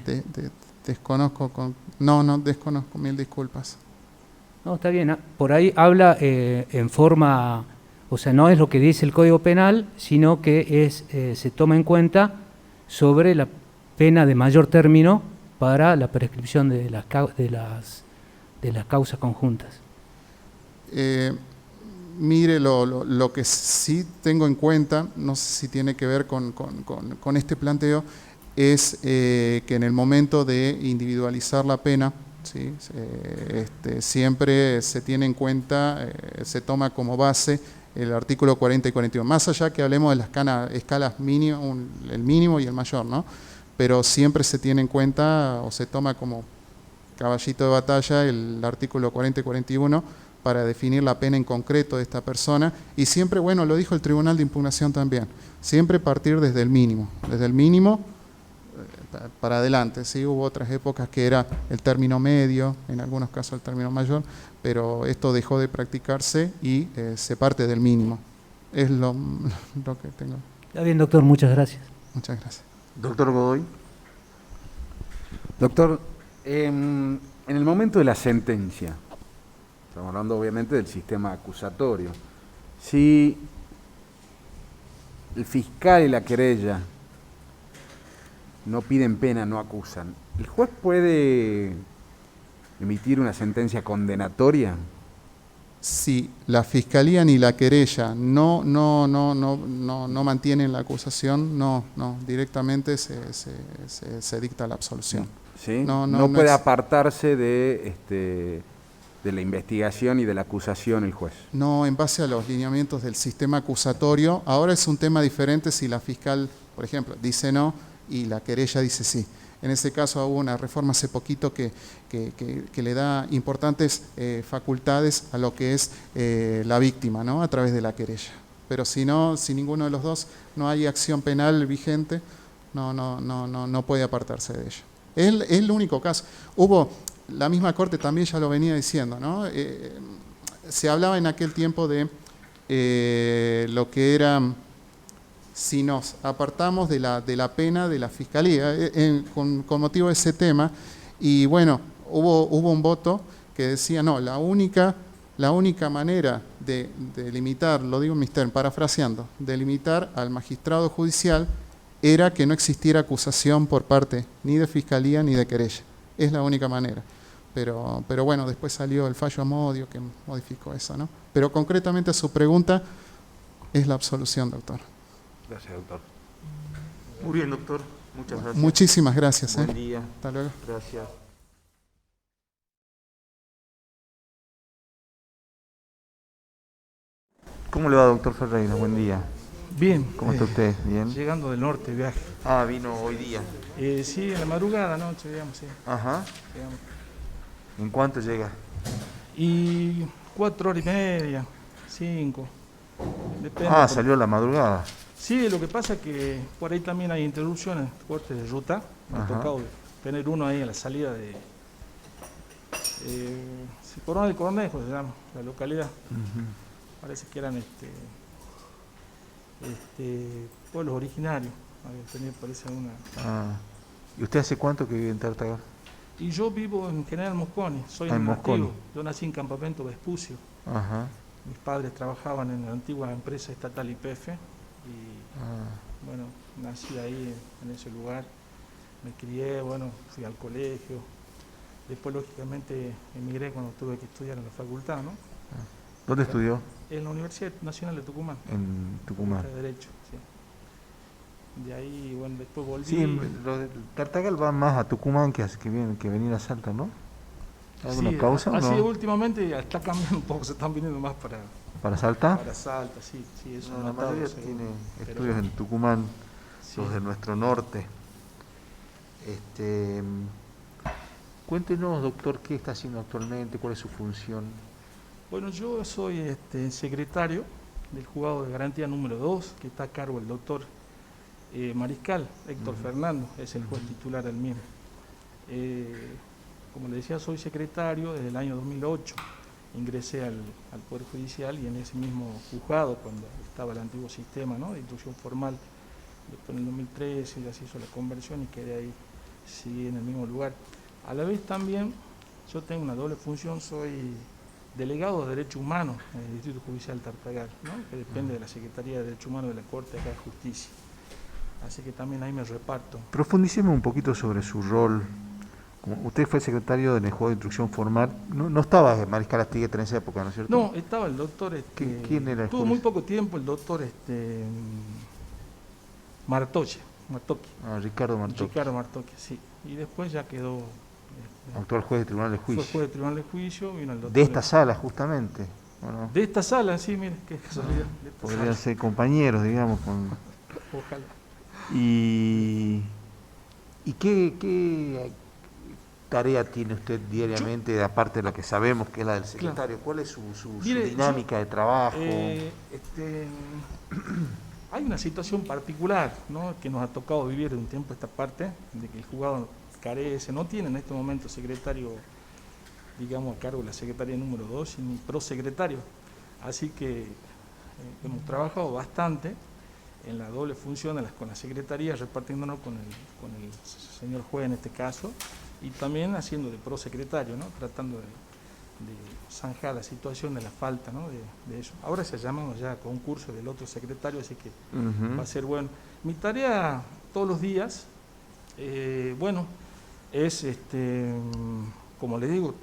Desconozco. No, desconozco, mil disculpas. No, está bien. Por ahí habla en forma, o sea, no es lo que dice el Código Penal, sino que se toma en cuenta sobre la pena de mayor término para la prescripción de las causas conjuntas. Mire, lo que sí tengo en cuenta, no sé si tiene que ver con este planteo, es que en el momento de individualizar la pena, ¿sí? Siempre se tiene en cuenta, se toma como base el artículo 40 y 41, más allá que hablemos de las escalas mínimo, el mínimo y el mayor, ¿no? Pero siempre se tiene en cuenta o se toma como caballito de batalla el artículo 40 y 41 para definir la pena en concreto de esta persona y siempre, bueno, lo dijo el Tribunal de Impugnación también, siempre partir desde el mínimo para adelante, ¿sí? Hubo otras épocas que era el término medio, en algunos casos el término mayor, pero esto dejó de practicarse y se parte del mínimo. Es lo que tengo. Está bien, doctor, muchas gracias. Muchas gracias. Doctor Godoy. Doctor, en el momento de la sentencia, estamos hablando obviamente del sistema acusatorio, si el fiscal y la querella no piden pena, no acusan, ¿el juez puede emitir una sentencia condenatoria? Si la fiscalía ni la querella no mantienen la acusación, no, directamente se dicta la absolución. ¿Sí? No puede apartarse de la investigación y de la acusación el juez. No, en base a los lineamientos del sistema acusatorio. Ahora es un tema diferente si la fiscal, por ejemplo, dice no y la querella dice sí. En ese caso hubo una reforma hace poquito que le da importantes facultades a lo que es la víctima, ¿no? A través de la querella. Pero si no, si ninguno de los dos no hay acción penal vigente, no puede apartarse de ella. Es el único caso. Hubo la misma Corte también ya lo venía diciendo, ¿no? Se hablaba en aquel tiempo de lo que era, si nos apartamos de la pena de la Fiscalía, con motivo de ese tema, y bueno, hubo un voto que decía, no, la única manera de limitar, lo digo parafraseando, de limitar al magistrado judicial era que no existiera acusación por parte ni de Fiscalía ni de querella. Es la única manera. Pero bueno, después salió el fallo Amodio que modificó eso, ¿no? Pero concretamente a su pregunta, es la absolución, doctor. Gracias, doctor. Muy bien, doctor. Muchas gracias. Muchísimas gracias. Buen día. Hasta luego. Gracias. ¿Cómo le va, doctor Ferreira? Buen día. Bien. ¿Cómo está usted? ¿Bien? Llegando del norte, viaje. Ah, vino hoy día. Sí, en la madrugada, noche, digamos, sí. Ajá. Llegamos. ¿En cuánto llega? Y 4 horas y media, 5. Depende. Ah, salió a la madrugada. Sí, lo que pasa es que por ahí también hay interrupciones, cortes de ruta. Me ha tocado tener uno ahí a la salida de Coronel del Cornejo, se llama, la localidad. Parece que eran pueblos originarios. Parece una... Ah. ¿Y usted hace cuánto que vive en Tartagal? Y yo vivo en General Mosconi, soy en nativo. Mosconi. Yo nací en Campamento Vespucio. Ajá. Mis padres trabajaban en la antigua empresa estatal YPF y bueno, nací ahí en ese lugar. Me crié, bueno, fui al colegio. Después, lógicamente, emigré cuando tuve que estudiar en la facultad, ¿no? ¿Dónde estudió? En la Universidad Nacional de Tucumán. En Tucumán. De Derecho, sí. De ahí, bueno, después volví. Sí, Tartagal va más a Tucumán que venir a Salta, ¿no? ¿Alguna sí, causa o así no? Últimamente está cambiando un poco, se están viniendo más ¿Para Salta? para Salta, sí, eso No, he la notado, mayoría seguro. tiene Pero estudios bueno, en Tucumán, sí. los de nuestro norte. Cuéntenos, doctor, qué está haciendo actualmente, cuál es su función. Bueno, yo soy secretario del juzgado de garantía número 2, que está a cargo del doctor Mariscal, Héctor Fernando, es el juez titular del mismo. Como le decía, soy secretario desde el año 2008. Ingresé al Poder Judicial y en ese mismo juzgado, cuando estaba el antiguo sistema, ¿no?, de instrucción formal, después en el 2013 ya se hizo la conversión y quedé ahí, sí, en el mismo lugar. A la vez también yo tengo una doble función, soy delegado de Derechos Humanos en el Distrito Judicial Tartagal, ¿no?, que depende de la Secretaría de Derechos Humanos de la Corte de Justicia. Así que también ahí me reparto. Profundíceme un poquito sobre su rol. Como usted fue secretario del Juzgado de Instrucción Formal. No estaba Mariscal Astigueta en esa época, ¿no es cierto? No, estaba el doctor... ¿Quién era el tuvo juez? muy poco tiempo el doctor Martoque. Ricardo Martoque. Ricardo Martoque, sí. Y después ya quedó... Actual juez de Tribunal de Juicio. Fue juez de Tribunal de Juicio, vino el doctor... De esta sala, justamente. Bueno, De esta sala, sí, mire, qué casualidad. De esta podrían sala. ser compañeros, digamos. Ojalá. ¿Y qué tarea tiene usted diariamente, aparte de la que sabemos que es la del secretario? ¿Cuál es su Mire, dinámica de trabajo? Hay una situación particular, ¿no?, que nos ha tocado vivir de un tiempo a esta parte, de que el juzgado carece, no tiene en este momento secretario, digamos, a cargo de la secretaría número 2, ni prosecretario. Así que hemos trabajado bastante en la doble función con la secretaría, repartiéndonos con el señor juez en este caso, y también haciendo de prosecretario, ¿no?, tratando de zanjar la situación de la falta, ¿no?, de eso. Ahora se llama ya concurso del otro secretario, así que va a ser bueno. Mi tarea todos los días, bueno, es, como le digo,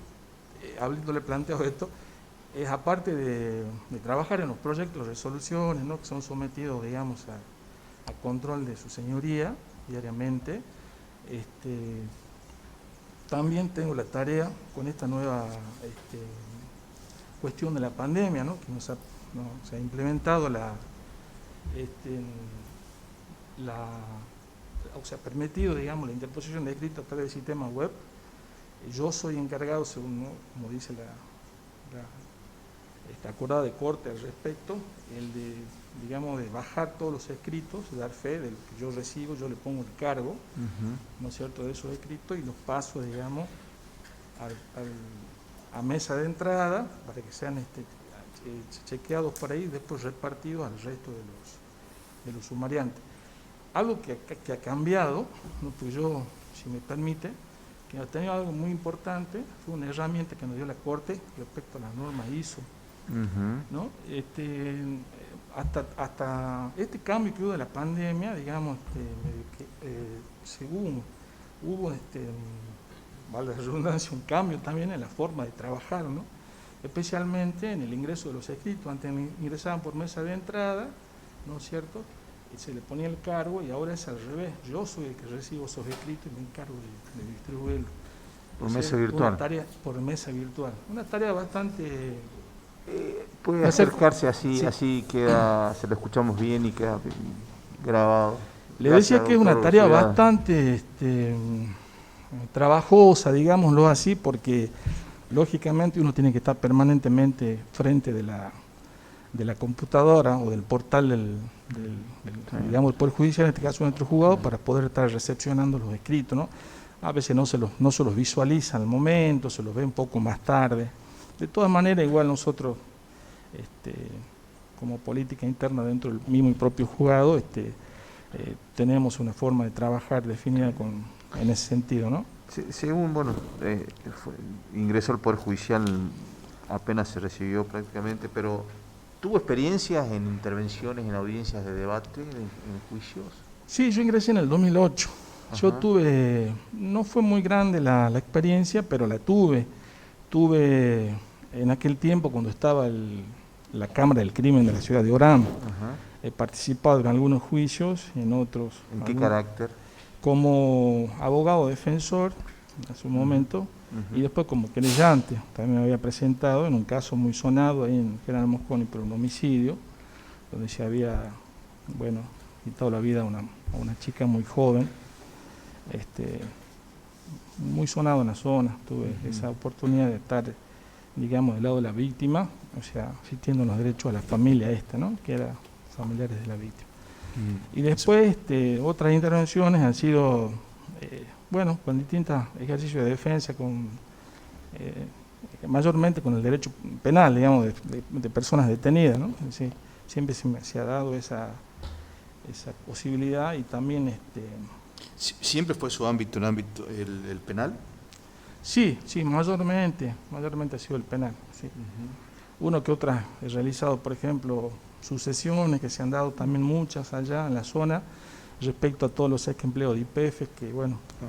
habiéndole planteado esto, es aparte de trabajar en los proyectos de resoluciones, ¿no?, que son sometidos, digamos, a control de su señoría diariamente. También tengo la tarea con esta nueva cuestión de la pandemia, ¿no?, que se ha implementado o sea, permitido, digamos, la interposición de escritos a través del sistema web. Yo soy encargado, según, ¿no?, como dice esta acordada de corte al respecto, el de, digamos, de bajar todos los escritos, dar fe del que yo recibo, yo le pongo el cargo, ¿no es cierto?, de esos escritos y los paso, digamos, a mesa de entrada para que sean chequeados por ahí y después repartidos al resto de los sumariantes. Algo que ha cambiado, ¿no? Pues yo, si me permite, que ha tenido algo muy importante, fue una herramienta que nos dio la Corte respecto a las normas ISO. ¿No? Hasta este cambio que hubo de la pandemia, digamos, según hubo, vale la redundancia, un cambio también en la forma de trabajar, ¿no? Especialmente en el ingreso de los escritos. Antes ingresaban por mesa de entrada, ¿no es cierto? Y se le ponía el cargo, y ahora es al revés. Yo soy el que recibo esos escritos y me encargo de distribuirlos. Por mesa virtual. Por mesa virtual. Una tarea bastante... puede acercarse así queda, se lo escuchamos bien y queda grabado. Le decía que es una tarea bastante trabajosa, digámoslo así, porque lógicamente uno tiene que estar permanentemente frente de la computadora o del portal digamos, del Poder Judicial, en este caso nuestro juzgado, para poder estar recepcionando los escritos, ¿no? A veces no se los visualiza al momento, se los ve un poco más tarde. De todas maneras, igual nosotros, como política interna dentro del mismo y propio juzgado, tenemos una forma de trabajar definida en ese sentido, ¿no? Según, ingresó al Poder Judicial, apenas se recibió prácticamente, pero ¿tuvo experiencias en intervenciones, en audiencias de debate, en juicios? Sí, yo ingresé en el 2008. Ajá. Yo no fue muy grande la experiencia, pero la tuve. Tuve en aquel tiempo cuando estaba la Cámara del Crimen de la ciudad de Orán. Ajá. He participado en algunos juicios, en otros. ¿En qué carácter? Como abogado defensor en su momento, y después como querellante. También me había presentado en un caso muy sonado ahí en General Mosconi por un homicidio, donde se había, quitado la vida a una chica muy joven, muy sonado en la zona. Tuve esa oportunidad de estar, digamos, del lado de la víctima, o sea, asistiendo los derechos a la familia ¿no? Que eran familiares de la víctima. Y después otras intervenciones han sido, con distintos ejercicios de defensa, mayormente con el derecho penal, digamos, de personas detenidas, ¿no? Sí, siempre se ha dado esa posibilidad, y también... ¿Siempre fue su ámbito, el penal? Sí, mayormente ha sido el penal. Sí. Uno que otra he realizado, por ejemplo, sucesiones que se han dado también muchas allá en la zona respecto a todos los ex empleos de YPF que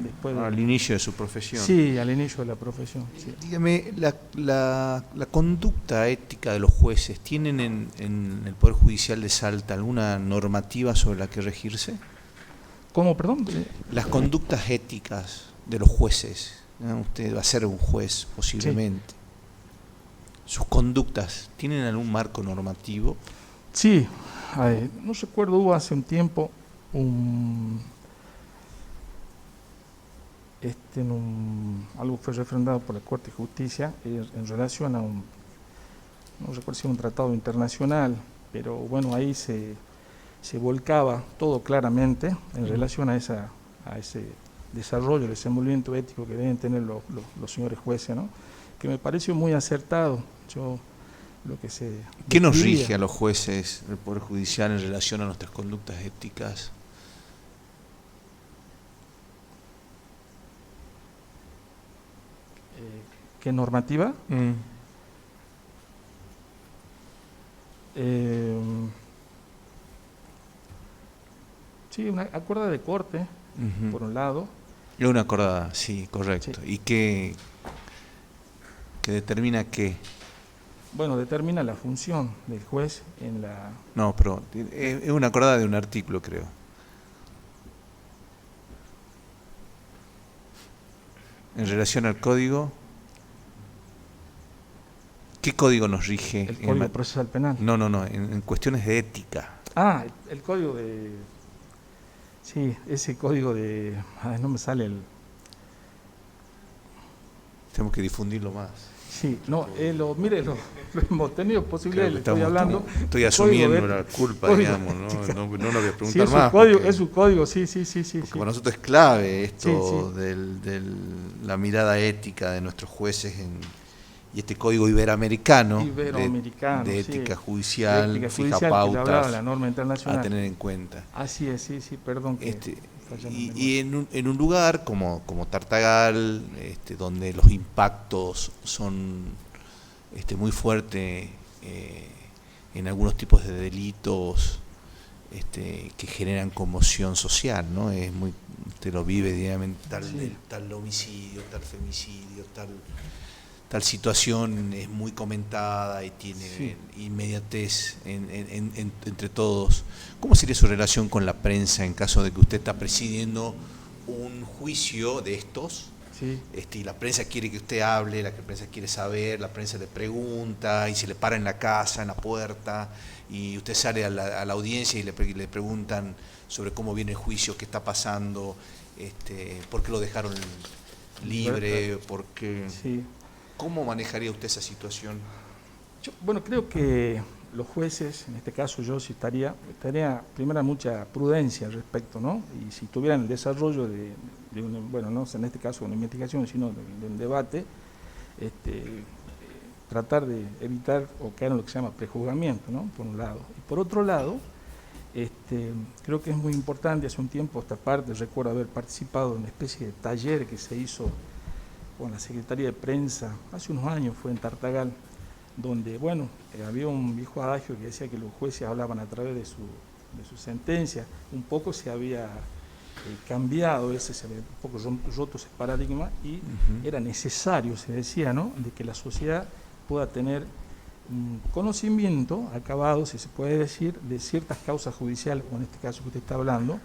después al inicio de su profesión. Sí, al inicio de la profesión. Sí. Dígame, la conducta ética de los jueces, ¿tienen en el Poder Judicial de Salta alguna normativa sobre la que regirse? ¿Cómo, perdón? Las conductas éticas de los jueces, ¿no? Usted va a ser un juez posiblemente. Sí. ¿Sus conductas tienen algún marco normativo? Sí, no recuerdo, hubo hace un tiempo algo fue refrendado por la Corte de Justicia en relación a no recuerdo si un tratado internacional, pero ahí se volcaba todo claramente en relación a ese desarrollo, desenvolvimiento ético que deben tener los señores jueces, ¿no? Que me pareció muy acertado. ¿Qué nos rige a los jueces del Poder Judicial en relación a nuestras conductas éticas? ¿Qué normativa? Sí, una acordada de corte, por un lado. Y una acordada, sí, correcto. Sí. ¿Y qué determina qué? Determina la función del juez en la... No, pero es una acordada de un artículo, creo. En relación al código, ¿qué código nos rige? El Código Procesal Penal. No, en cuestiones de ética. Ah, el código de... Sí, ese código de... no me sale el... Tenemos que difundirlo más. Sí, no, mire, lo hemos tenido posibilidad, le estoy hablando. Estoy asumiendo la culpa, digamos, ¿no? No lo voy a preguntar sí, más. Es su código, sí. Porque para nosotros es clave esto de la mirada ética de nuestros jueces y este código iberoamericano de ética judicial, fija pautas la norma internacional a tener en cuenta. Así es, sí, perdón. Y en un lugar como Tartagal, donde los impactos son muy fuertes en algunos tipos de delitos que generan conmoción social, ¿no? Usted lo vive diariamente, tal homicidio, tal femicidio, tal situación es muy comentada y tiene inmediatez entre todos. ¿Cómo sería su relación con la prensa en caso de que usted está presidiendo un juicio de estos? Sí. Y la prensa quiere que usted hable, la prensa quiere saber, la prensa le pregunta y se le para en la casa, en la puerta, y usted sale a la audiencia y le preguntan sobre cómo viene el juicio, qué está pasando, por qué lo dejaron libre, por qué... Sí. ¿Cómo manejaría usted esa situación? Bueno, creo que los jueces, en este caso yo sí estaría primero mucha prudencia al respecto, ¿no? Y si tuvieran el desarrollo de no en este caso una investigación, sino de un debate, tratar de evitar o caer en lo que se llama prejuzgamiento, ¿no? Por un lado. Y por otro lado, creo que es muy importante, hace un tiempo esta parte, recuerdo haber participado en una especie de taller que se hizo con la Secretaría de Prensa, hace unos años fue en Tartagal, donde, había un viejo adagio que decía que los jueces hablaban a través de su sentencia. Un poco se había cambiado se había un poco roto ese paradigma y era necesario, se decía, ¿no?, de que la sociedad pueda tener un conocimiento acabado, si se puede decir, de ciertas causas judiciales, como en este caso que usted está hablando,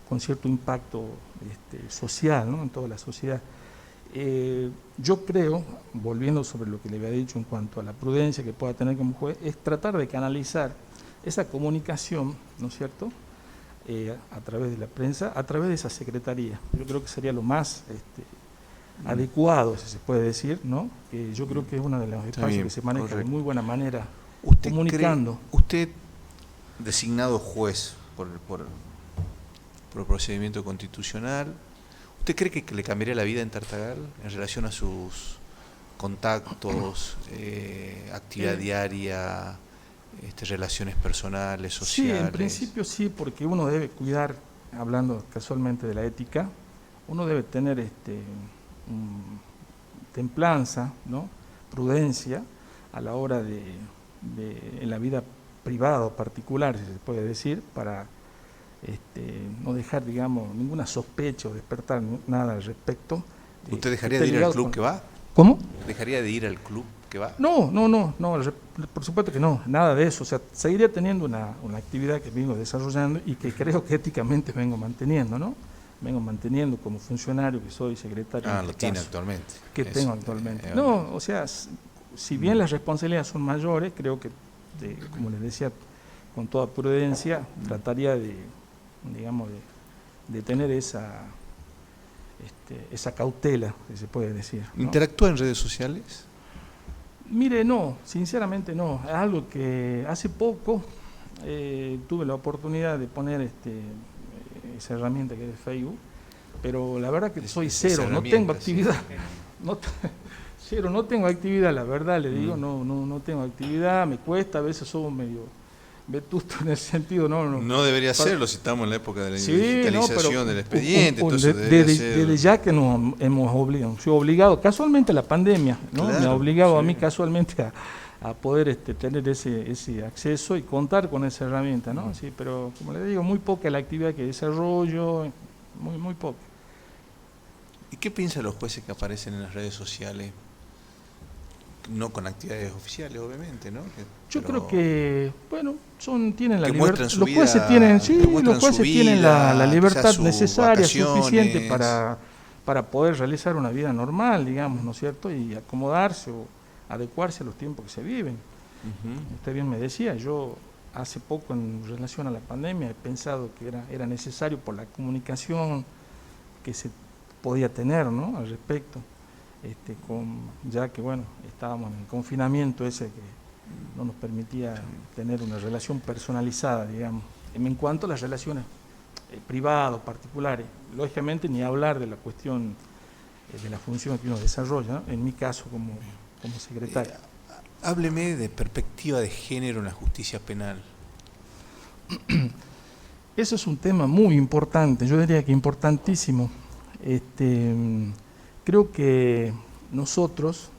con cierto impacto social, ¿no?, en toda la sociedad. Yo creo, volviendo sobre lo que le había dicho en cuanto a la prudencia que pueda tener como juez, es tratar de canalizar esa comunicación, ¿no es cierto?, a través de la prensa, a través de esa secretaría. Yo creo que sería lo más adecuado, si se puede decir, ¿no? Que yo creo que es uno de los espacios que se maneja de muy buena manera, comunicando. Usted, designado juez por el procedimiento constitucional, ¿usted cree que le cambiaría la vida en Tartagal en relación a sus contactos, actividad diaria, relaciones personales, sociales? Sí, en principio sí, porque uno debe cuidar, hablando casualmente de la ética, uno debe tener templanza, ¿no?, prudencia a la hora en la vida privada o particular, si se puede decir, para no dejar, digamos, ninguna sospecha o despertar nada al respecto. ¿Usted dejaría de ir al club que va? ¿Cómo? ¿Dejaría de ir al club que va? No, por supuesto que no, nada de eso. O sea, seguiría teniendo una actividad que vengo desarrollando y que creo que éticamente vengo manteniendo, ¿no? Vengo manteniendo como funcionario que soy secretario. Lo tiene actualmente. Que tengo actualmente. No, o sea, si bien las responsabilidades son mayores, creo que, como les decía, con toda prudencia, trataría de tener esa cautela, si se puede decir, ¿no? ¿Interactúa en redes sociales? Mire, no, sinceramente no. Es algo que hace poco tuve la oportunidad de poner esa herramienta que es Facebook, pero la verdad que soy cero, no tengo actividad. No tengo actividad, la verdad le digo, no tengo actividad, me cuesta, a veces soy medio vetusto en ese sentido. No debería serlo si estamos en la época de la digitalización del expediente. Desde ya que nos hemos obligado, soy obligado, casualmente la pandemia, ¿no? Claro, me ha obligado a mí casualmente a poder tener ese acceso y contar con esa herramienta, ¿no? Sí, pero como le digo, muy poca la actividad que desarrollo, muy poca. ¿Y qué piensan los jueces que aparecen en las redes sociales? No con actividades oficiales, obviamente, ¿no? Yo creo que, tienen la libertad. Los jueces tienen la libertad necesaria, suficiente para poder realizar una vida normal, digamos, ¿no es cierto? Y acomodarse o adecuarse a los tiempos que se viven. Usted bien me decía, yo hace poco en relación a la pandemia he pensado que era necesario por la comunicación que se podía tener, ¿no?, al respecto. ya que bueno, estábamos en el confinamiento ese que no nos permitía tener una relación personalizada, digamos, en cuanto a las relaciones privadas, particulares. Lógicamente ni hablar de la cuestión de la función que uno desarrolla, ¿no? En mi caso como secretario. Hábleme de perspectiva de género en la justicia penal. Eso es un tema muy importante, yo diría que importantísimo. Creo que nosotros,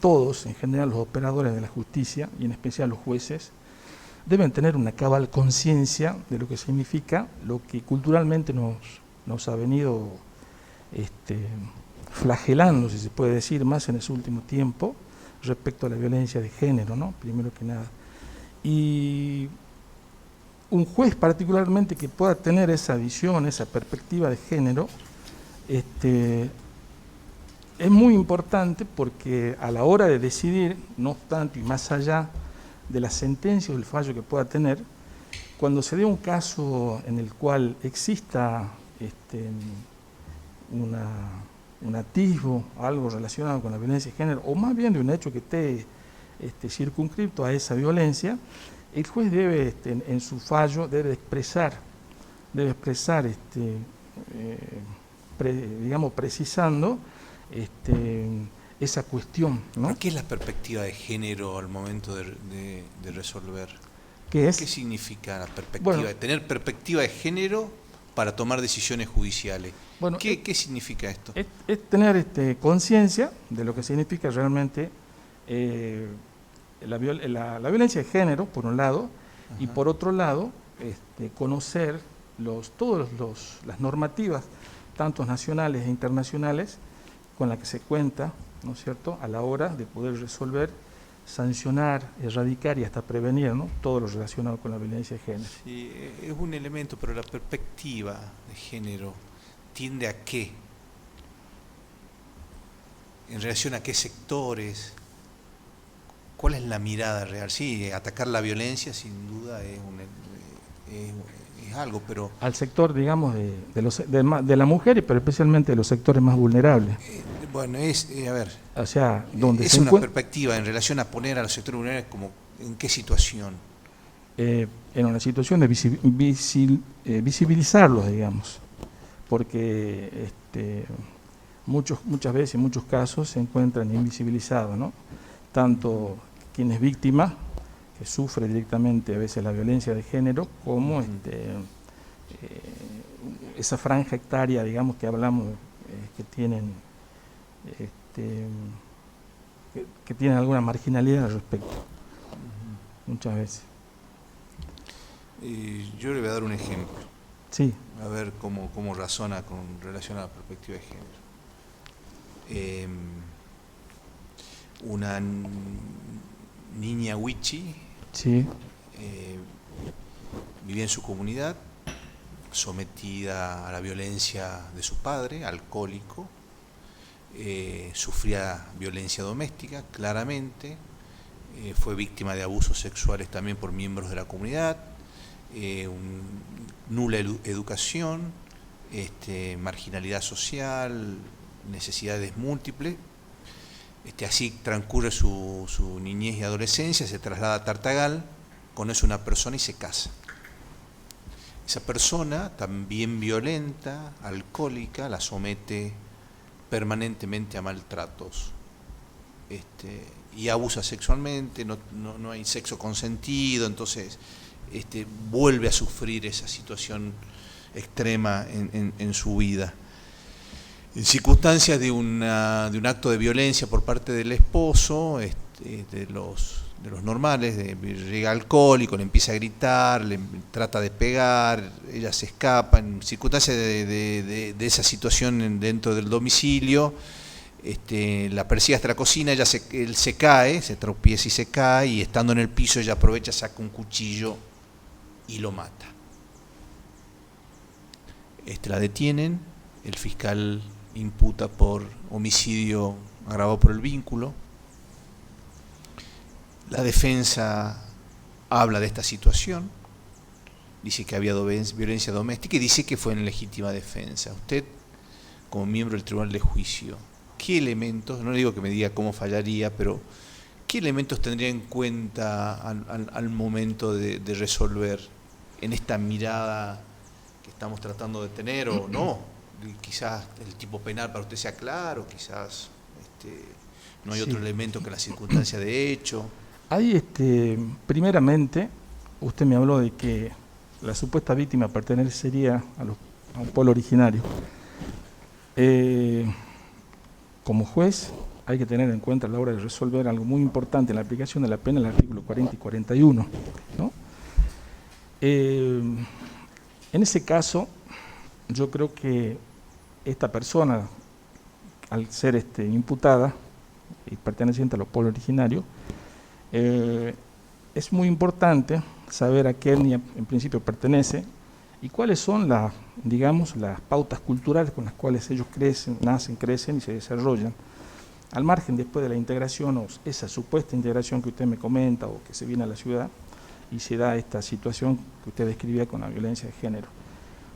todos, en general los operadores de la justicia, y en especial los jueces, deben tener una cabal conciencia de lo que significa lo que culturalmente nos ha venido flagelando, si se puede decir, más en ese último tiempo, respecto a la violencia de género, ¿no? Primero que nada. Y un juez particularmente que pueda tener esa visión, esa perspectiva de género, es muy importante porque a la hora de decidir, no obstante y más allá de la sentencia o el fallo que pueda tener, cuando se dé un caso en el cual exista un atisbo, algo relacionado con la violencia de género, o más bien de un hecho que esté circunscripto a esa violencia, el juez debe, en su fallo, debe expresar, digamos, precisando esa cuestión, ¿no? ¿Qué es la perspectiva de género al momento de resolver? ¿Qué es? ¿Qué significa la perspectiva? Bueno, tener perspectiva de género para tomar decisiones judiciales. Bueno, ¿Qué significa esto? Es tener conciencia de lo que significa realmente la violencia de género, por un lado, y por otro lado, conocer todas las normativas, tanto nacionales e internacionales, con las que se cuenta, ¿no es cierto?, a la hora de poder resolver, sancionar, erradicar y hasta prevenir, ¿no?, todo lo relacionado con la violencia de género. Sí, es un elemento, pero la perspectiva de género tiende a qué, en relación a qué sectores, cuál es la mirada real. Sí, atacar la violencia sin duda es algo, pero al sector, digamos, de la mujer, pero especialmente de los sectores más vulnerables. Bueno, a ver, o sea, donde es una perspectiva en relación a poner a los sectores vulnerables como en qué situación. En una situación de visibilizarlos, digamos, porque muchas veces, en muchos casos, se encuentran invisibilizados, ¿no? Tanto quien es víctima, que sufre directamente a veces la violencia de género, como esa franja etaria, digamos, que hablamos, que tienen alguna marginalidad al respecto, muchas veces. Yo le voy a dar un ejemplo. Sí. A ver cómo razona con relación a la perspectiva de género. Una niña wichi, sí, vivía en su comunidad, sometida a la violencia de su padre, alcohólico, sufría violencia doméstica, claramente, fue víctima de abusos sexuales también por miembros de la comunidad, nula educación, marginalidad social, necesidades múltiples. Así transcurre su niñez y adolescencia, se traslada a Tartagal, conoce una persona y se casa. Esa persona, también violenta, alcohólica, la somete permanentemente a maltratos y abusa sexualmente, no hay sexo consentido, entonces vuelve a sufrir esa situación extrema en su vida. En circunstancias de un acto de violencia por parte del esposo, de los normales, llega alcohólico, le empieza a gritar, le trata de pegar, ella se escapa. En circunstancias de esa situación dentro del domicilio, la persigue hasta la cocina, él se cae, se tropieza y se cae, y estando en el piso ella aprovecha, saca un cuchillo y lo mata. La detienen, el fiscal imputa por homicidio agravado por el vínculo. La defensa habla de esta situación, dice que había violencia doméstica y dice que fue en legítima defensa. Usted, como miembro del Tribunal de Juicio, qué elementos, no le digo que me diga cómo fallaría, pero qué elementos tendría en cuenta al momento de resolver en esta mirada que estamos tratando de tener o no. Quizás el tipo penal para usted sea claro, quizás no hay otro elemento que la circunstancia de hecho. Ahí, primeramente, usted me habló de que la supuesta víctima pertenecería a un pueblo originario. Como juez, hay que tener en cuenta a la hora de resolver algo muy importante en la aplicación de la pena, el artículo 40 y 41, ¿no? En ese caso, yo creo que esta persona, al ser imputada y perteneciente a los pueblos originarios, es muy importante saber a qué etnia en principio pertenece y cuáles son las pautas culturales con las cuales ellos nacen, crecen y se desarrollan. Al margen después de la integración o esa supuesta integración que usted me comenta o que se viene a la ciudad y se da esta situación que usted describía con la violencia de género.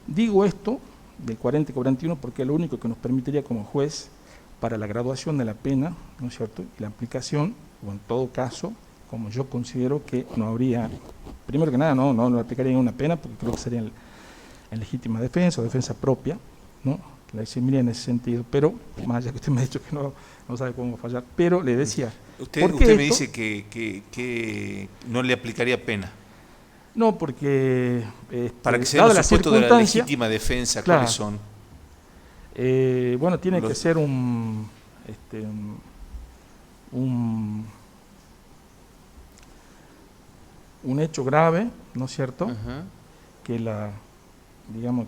Digo esto del 40 y 41 porque es lo único que nos permitiría como juez para la graduación de la pena, ¿no es cierto?, y la aplicación, o en todo caso, como yo considero que no habría, primero que nada, no le aplicaría una pena, porque creo que sería en legítima defensa o defensa propia, ¿no?, la eximiría en ese sentido, pero, más allá que usted me ha dicho que no sabe cómo fallar, pero le decía... Usted me dice que no le aplicaría pena. No, porque... para que se den los supuestos de la legítima defensa, claro, ¿cuáles son? Bueno, tiene que ser un hecho grave, ¿no es cierto?, que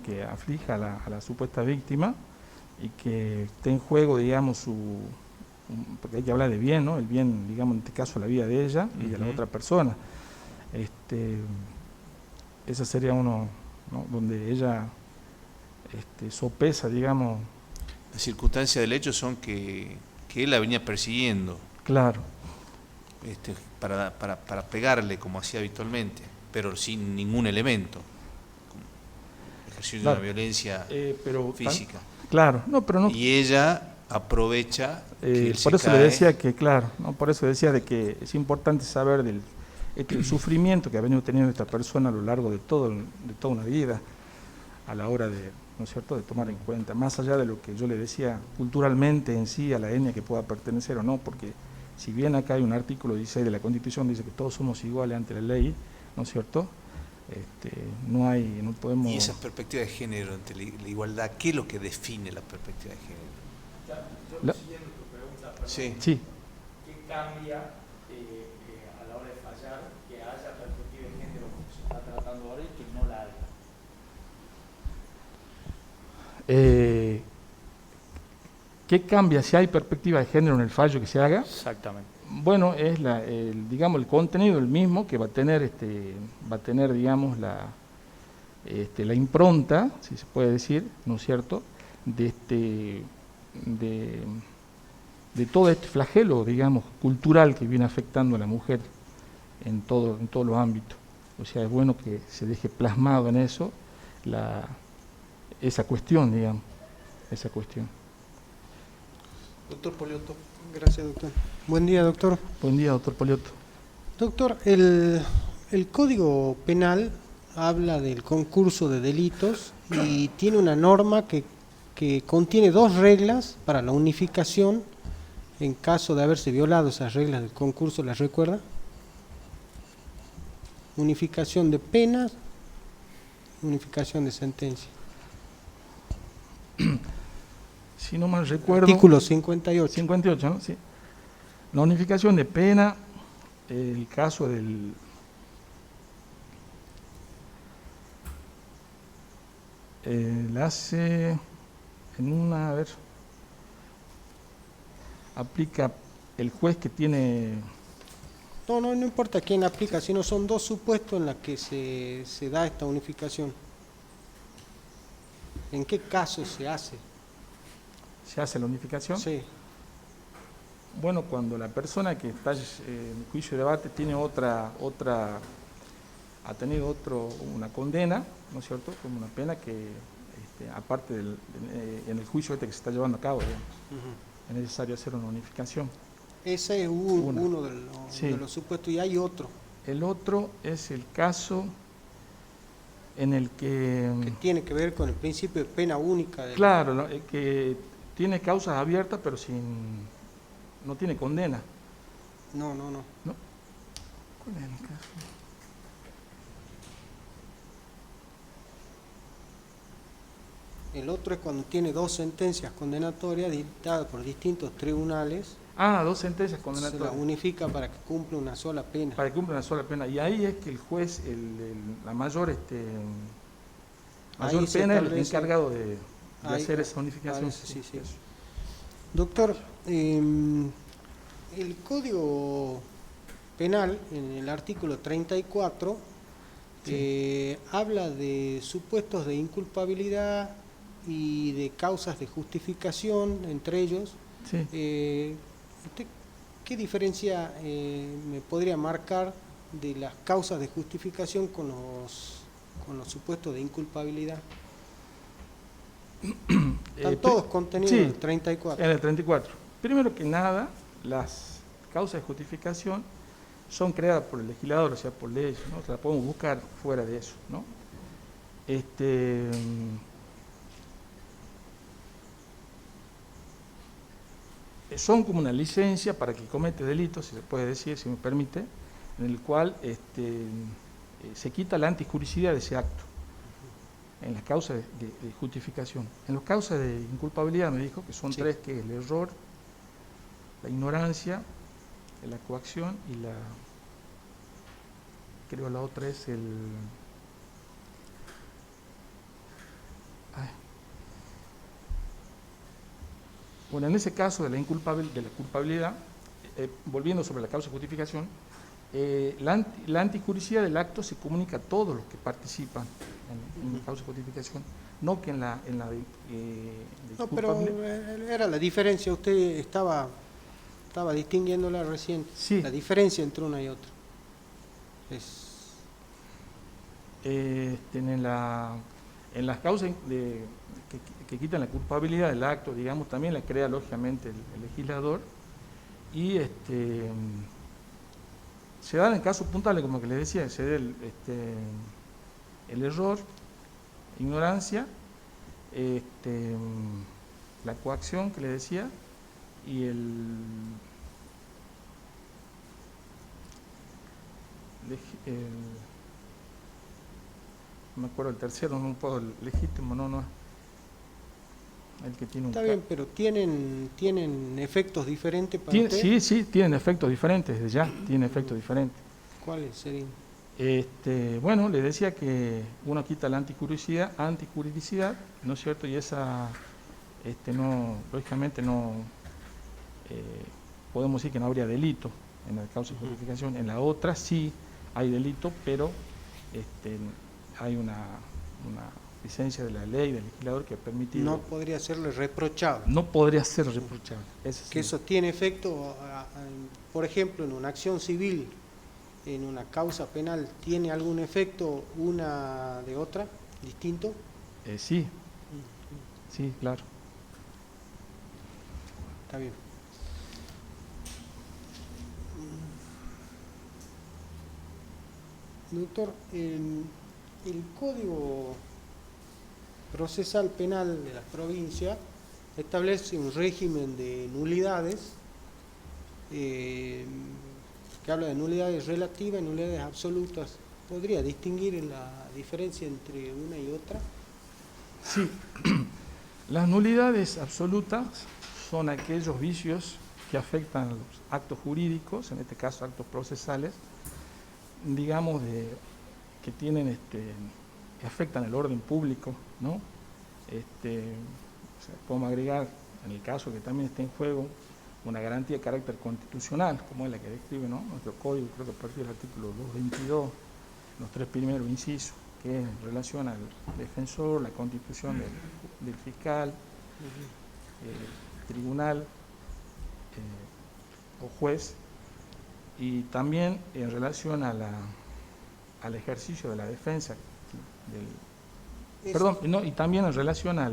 que aflija a la supuesta víctima y que esté en juego, digamos, porque hay que hablar de bien, ¿no?, el bien, digamos, en este caso la vida de ella y de la otra persona. Ese sería uno, ¿no?, donde ella sopesa, digamos. Las circunstancias del hecho son que él la venía persiguiendo. Claro. Para pegarle como hacía habitualmente, pero sin ningún elemento, ejerciendo una violencia física. Claro, pero no. Y ella aprovecha que él por eso le decía que, claro, ¿no?, por eso decía de que es importante saber del sufrimiento que ha venido teniendo esta persona a lo largo de toda una vida, a la hora de, ¿no es cierto?, de tomar en cuenta, más allá de lo que yo le decía culturalmente en sí, a la etnia que pueda pertenecer o no, porque si bien acá hay un artículo 16 de la Constitución, dice que todos somos iguales ante la ley, ¿no es cierto?, no podemos... Y esa perspectiva de género ante la igualdad, ¿qué es lo que define la perspectiva de género? Siguiendo tu pregunta, perdón, sí. ¿Qué cambia a la hora de fallar que haya perspectiva de género como se está tratando ahora y que no la haya? ¿Qué cambia si hay perspectiva de género en el fallo que se haga? Exactamente. Bueno, es el contenido el mismo que va a tener digamos, la impronta, si se puede decir, ¿no es cierto?, de todo este flagelo, digamos, cultural que viene afectando a la mujer en todos los ámbitos. O sea, es bueno que se deje plasmado en eso esa cuestión, digamos, esa cuestión. Doctor Poliotto. Gracias, doctor. Buen día, doctor. Buen día, doctor Poliotto. Doctor, el Código Penal habla del concurso de delitos y tiene una norma que contiene 2 reglas para la unificación en caso de haberse violado esas reglas del concurso, ¿las recuerda? Unificación de penas, unificación de sentencia. Si no mal recuerdo... Artículo 58. 58, ¿no? Sí. La unificación de pena, el caso la hace en una... aplica el juez que tiene... No importa quién aplica, sino son 2 supuestos en los que se da esta unificación. ¿En qué caso se hace? ¿Se hace la unificación? Sí. Bueno, cuando la persona que está en juicio de debate tiene ha tenido una condena, ¿no es cierto?, como una pena que, aparte en el juicio que se está llevando a cabo, digamos. es necesario hacer una unificación. Ese es uno de los supuestos, y hay otro. El otro es el caso en el que tiene que ver con el principio de pena única. Claro, ¿no? Que tiene causas abiertas, pero no tiene condena. No. ¿Cuál es el caso? El otro es cuando tiene 2 sentencias condenatorias dictadas por distintos tribunales. 2 sentencias condenatorias. Se la unifica para que cumpla una sola pena. Para que cumpla una sola pena. Y ahí es que el juez, la mayor pena, es el encargado de hacer esa unificación. Sí. Doctor, el Código Penal, en el artículo 34, habla de supuestos de inculpabilidad y de causas de justificación, entre ellos. Sí. ¿Usted qué diferencia me podría marcar de las causas de justificación con los supuestos de inculpabilidad? Están todos contenidos en el 34. En el 34. Primero que nada, las causas de justificación son creadas por el legislador, o sea, por leyes, ¿no? O sea, podemos buscar fuera de eso, ¿no? Son como una licencia para que comete delitos, si se puede decir, si me permite, en el cual se quita la antijuricidad de ese acto, en las causas de justificación. En las causas de inculpabilidad me dijo que son 3, que es el error, la ignorancia, la coacción y creo la otra es Bueno, en ese caso de la culpabilidad, volviendo sobre la causa de justificación, la antijuricidad del acto se comunica a todos los que participan en la causa de justificación, no que en la de no, pero era la diferencia, usted estaba distinguiéndola recién, sí. La diferencia entre una y otra. En las causas que quitan la culpabilidad del acto, digamos, también la crea lógicamente el legislador, y se dan en casos puntuales, como que les decía, se da el error, ignorancia, la coacción que les decía, y no me acuerdo el tercero, no puedo, el legítimo, no el que tiene Está bien, pero tienen efectos diferentes para usted. Sí, tienen efectos diferentes, desde ya, tienen efectos diferentes. ¿Cuáles serían? Bueno, les decía que uno quita la antijuridicidad, ¿no es cierto? Y esa, lógicamente no, podemos decir que no habría delito en la causa de justificación. En la otra sí hay delito, pero hay una licencia de la ley, del legislador, que ha permitido... No podría serle reprochable. No podría ser reprochable. Que eso tiene efecto, por ejemplo, en una acción civil, en una causa penal, ¿tiene algún efecto una de otra, distinto? Sí, claro. Está bien. Doctor, el Código Procesal Penal de la provincia establece un régimen de nulidades, que habla de nulidades relativas y nulidades absolutas. ¿Podría distinguir la diferencia entre una y otra? Sí. Las nulidades absolutas son aquellos vicios que afectan a los actos jurídicos, en este caso actos procesales, digamos, que tienen que afectan el orden público, ¿no? Podemos agregar, en el caso que también está en juego, una garantía de carácter constitucional, como es la que describe, ¿no?, nuestro código, creo que a partir del artículo 222, los 3 primeros incisos, que es en relación al defensor, la constitución del fiscal, tribunal o juez, y también en relación al ejercicio de la defensa y también en relación a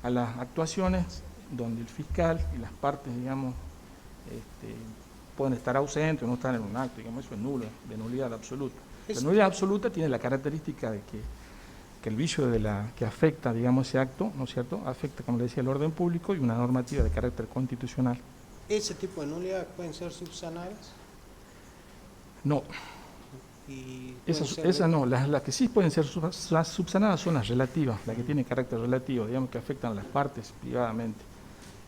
las actuaciones donde el fiscal y las partes, digamos, pueden estar ausentes o no estar en un acto, digamos, eso es nulo, de nulidad absoluta. La nulidad absoluta tiene la característica de que el vicio que afecta, digamos, ese acto, ¿no es cierto?, afecta, como le decía, el orden público y una normativa de carácter constitucional. ¿Ese tipo de nulidades pueden ser subsanadas? No. Esas no, las que sí pueden ser subsanadas son las relativas, las que tienen carácter relativo, digamos, que afectan a las partes privadamente.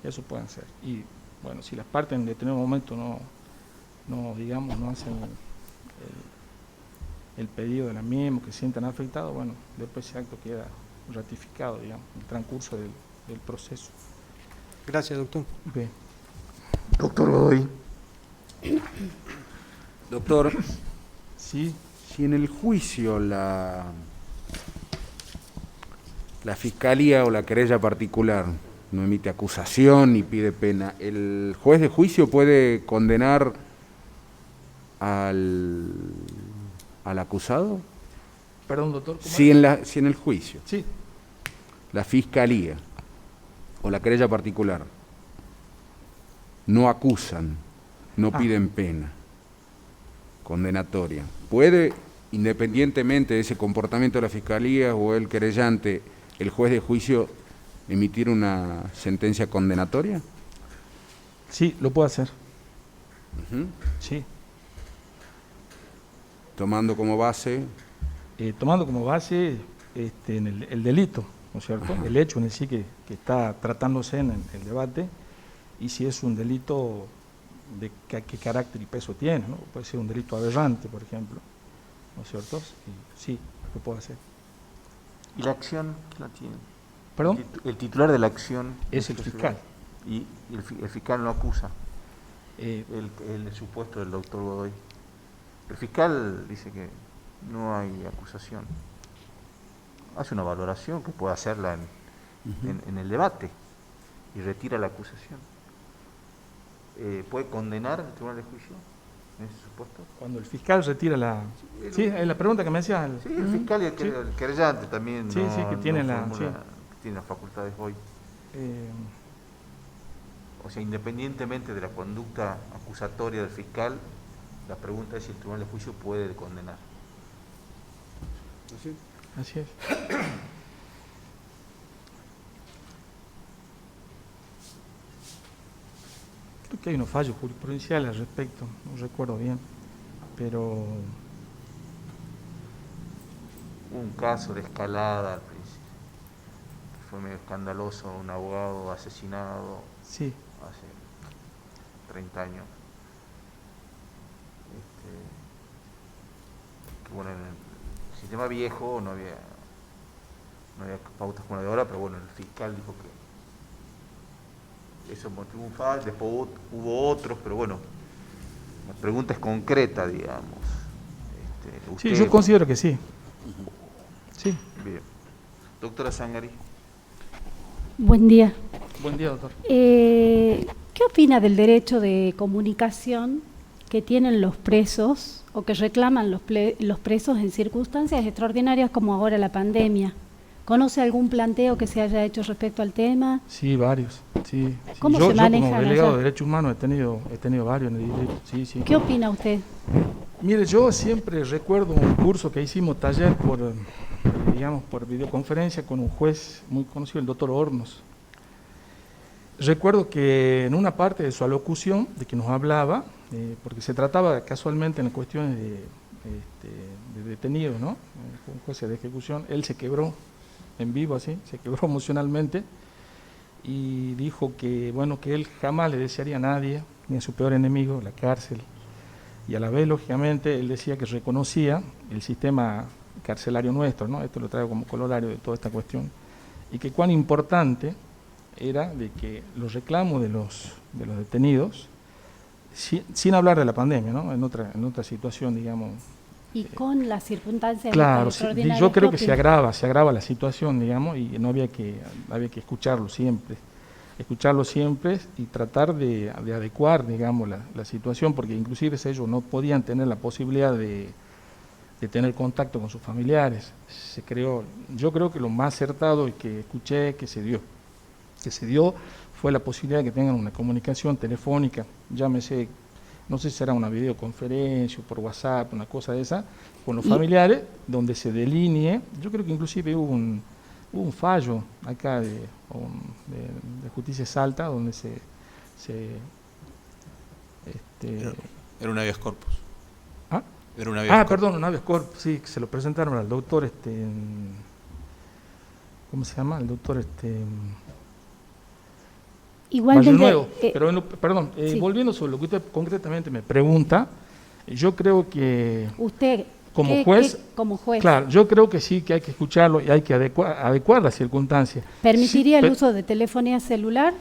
Eso pueden ser. Y bueno, si las partes en determinado momento no hacen el pedido de la misma, que se sientan afectados, bueno, después ese acto queda ratificado, digamos, en el transcurso del proceso. Gracias, doctor. Bien. Doctor Godoy. Doctor, sí. Si en el juicio la fiscalía o la querella particular no emite acusación ni pide pena, ¿el juez de juicio puede condenar al acusado? Perdón, doctor. Si en el juicio sí, la fiscalía o la querella particular no acusan, no piden pena condenatoria, ¿puede, independientemente de ese comportamiento de la fiscalía o el querellante, el juez de juicio emitir una sentencia condenatoria? Sí, lo puede hacer. Sí. Tomando como base... el delito, ¿no es cierto? El hecho en sí que está tratándose en el debate, y si es un delito de qué carácter y peso tiene, ¿no? Puede ser un delito aberrante, por ejemplo, ¿no es cierto? Sí, lo puede hacer. ¿Y la acción quién la tiene? ¿Perdón? El titular de la acción es el fiscal. Y el fiscal no acusa el supuesto del doctor Godoy. El fiscal dice que no hay acusación. Hace una valoración que puede hacerla en el debate y retira la acusación. ¿Puede condenar el tribunal de juicio en ese supuesto? Cuando el fiscal retira la... Sí, es la pregunta que me decía. Sí, el fiscal y el querellante también sí, que tienen que tienen las facultades hoy. O sea, independientemente de la conducta acusatoria del fiscal, la pregunta es si el tribunal de juicio puede condenar. Así es. Creo que hay unos fallos jurisprudenciales al respecto, no recuerdo bien, pero... Hubo un caso de escalada al principio, que fue medio escandaloso, un abogado asesinado sí. hace 30 años. Que bueno, en el sistema viejo no había pautas como la de ahora, pero bueno, el fiscal dijo que eso motivó un fallo, después hubo otros, pero bueno, la pregunta es concreta, digamos. Sí, yo considero que sí. Sí. Bien. Doctora Zangari. Buen día. Buen día, doctor. ¿Qué opina del derecho de comunicación que tienen los presos o que reclaman los presos en circunstancias extraordinarias como ahora la pandemia? ¿Conoce algún planteo que se haya hecho respecto al tema? Sí, varios. Sí. ¿Cómo Yo se maneja como delegado allá? de derechos humanos he tenido varios en el distrito. Sí. ¿Qué opina usted? Mire, yo siempre recuerdo un curso que hicimos taller por videoconferencia con un juez muy conocido, el doctor Hornos. Recuerdo que en una parte de su alocución, de que nos hablaba, porque se trataba casualmente en cuestiones de detenidos, ¿no? Con jueces de ejecución, él se quebró en vivo así, se quebró emocionalmente y dijo que, bueno, que él jamás le desearía a nadie, ni a su peor enemigo, la cárcel. Y a la vez, lógicamente, él decía que reconocía el sistema carcelario nuestro, ¿no? Esto lo traigo como colorario de toda esta cuestión, y que cuán importante era de que los reclamos de los detenidos, sin hablar de la pandemia, ¿no? En otra situación, digamos. Y con las circunstancias Claro, extraordinarias. yo creo que se agrava la situación, digamos, y no había que escucharlo siempre y tratar de adecuar, digamos, la situación, porque inclusive ellos no podían tener la posibilidad de tener contacto con sus familiares. Yo creo que lo más acertado y que escuché que se dio. que se dio fue la posibilidad de que tengan una comunicación telefónica, llámese, no sé si será una videoconferencia o por WhatsApp, una cosa de esa, con los familiares, donde se delinee. Yo creo que inclusive hubo un fallo acá de Justicia de Salta, donde era un habeas corpus. ¿Ah? Era un habeas corpus. Perdón, un habeas corpus, sí, que se lo presentaron al doctor, ¿cómo se llama? El doctor, Igualmente, pero perdón, sí. Volviendo sobre lo que usted concretamente me pregunta, yo creo que usted, como juez, como juez, claro, yo creo que sí, que hay que escucharlo y hay que adecuar las circunstancias. ¿permitiría Sí, el uso de telefonía celular?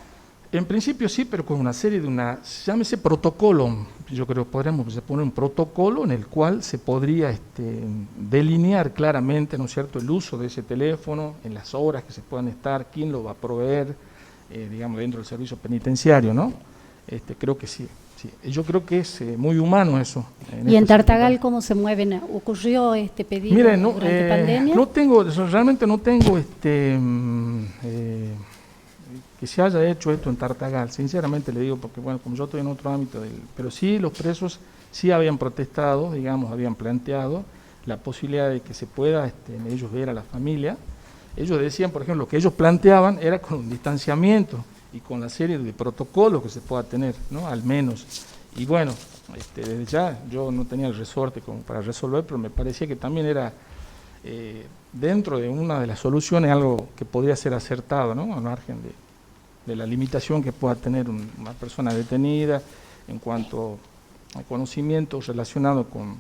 En principio sí, pero con una serie de llámese protocolo. Yo creo que podríamos poner un protocolo en el cual se podría delinear claramente, ¿no es cierto?, el uso de ese teléfono, en las horas que se puedan estar, quién lo va a proveer, digamos, dentro del servicio penitenciario, ¿no? Creo que sí. Yo creo que es muy humano eso. ¿Y en Tartagal cómo se mueven? ¿Ocurrió este pedido durante pandemia? Realmente no tengo que se haya hecho esto en Tartagal, sinceramente le digo, porque bueno, como yo estoy en otro ámbito, pero sí los presos sí habían protestado, digamos, habían planteado la posibilidad de que se pueda ellos ver a la familia. Ellos decían, por ejemplo, lo que ellos planteaban era con un distanciamiento y con la serie de protocolos que se pueda tener, ¿no? Al menos. Y bueno, desde ya yo no tenía el resorte como para resolver, pero me parecía que también era dentro de una de las soluciones algo que podría ser acertado, ¿no? Al margen de la limitación que pueda tener una persona detenida en cuanto a conocimientos relacionados con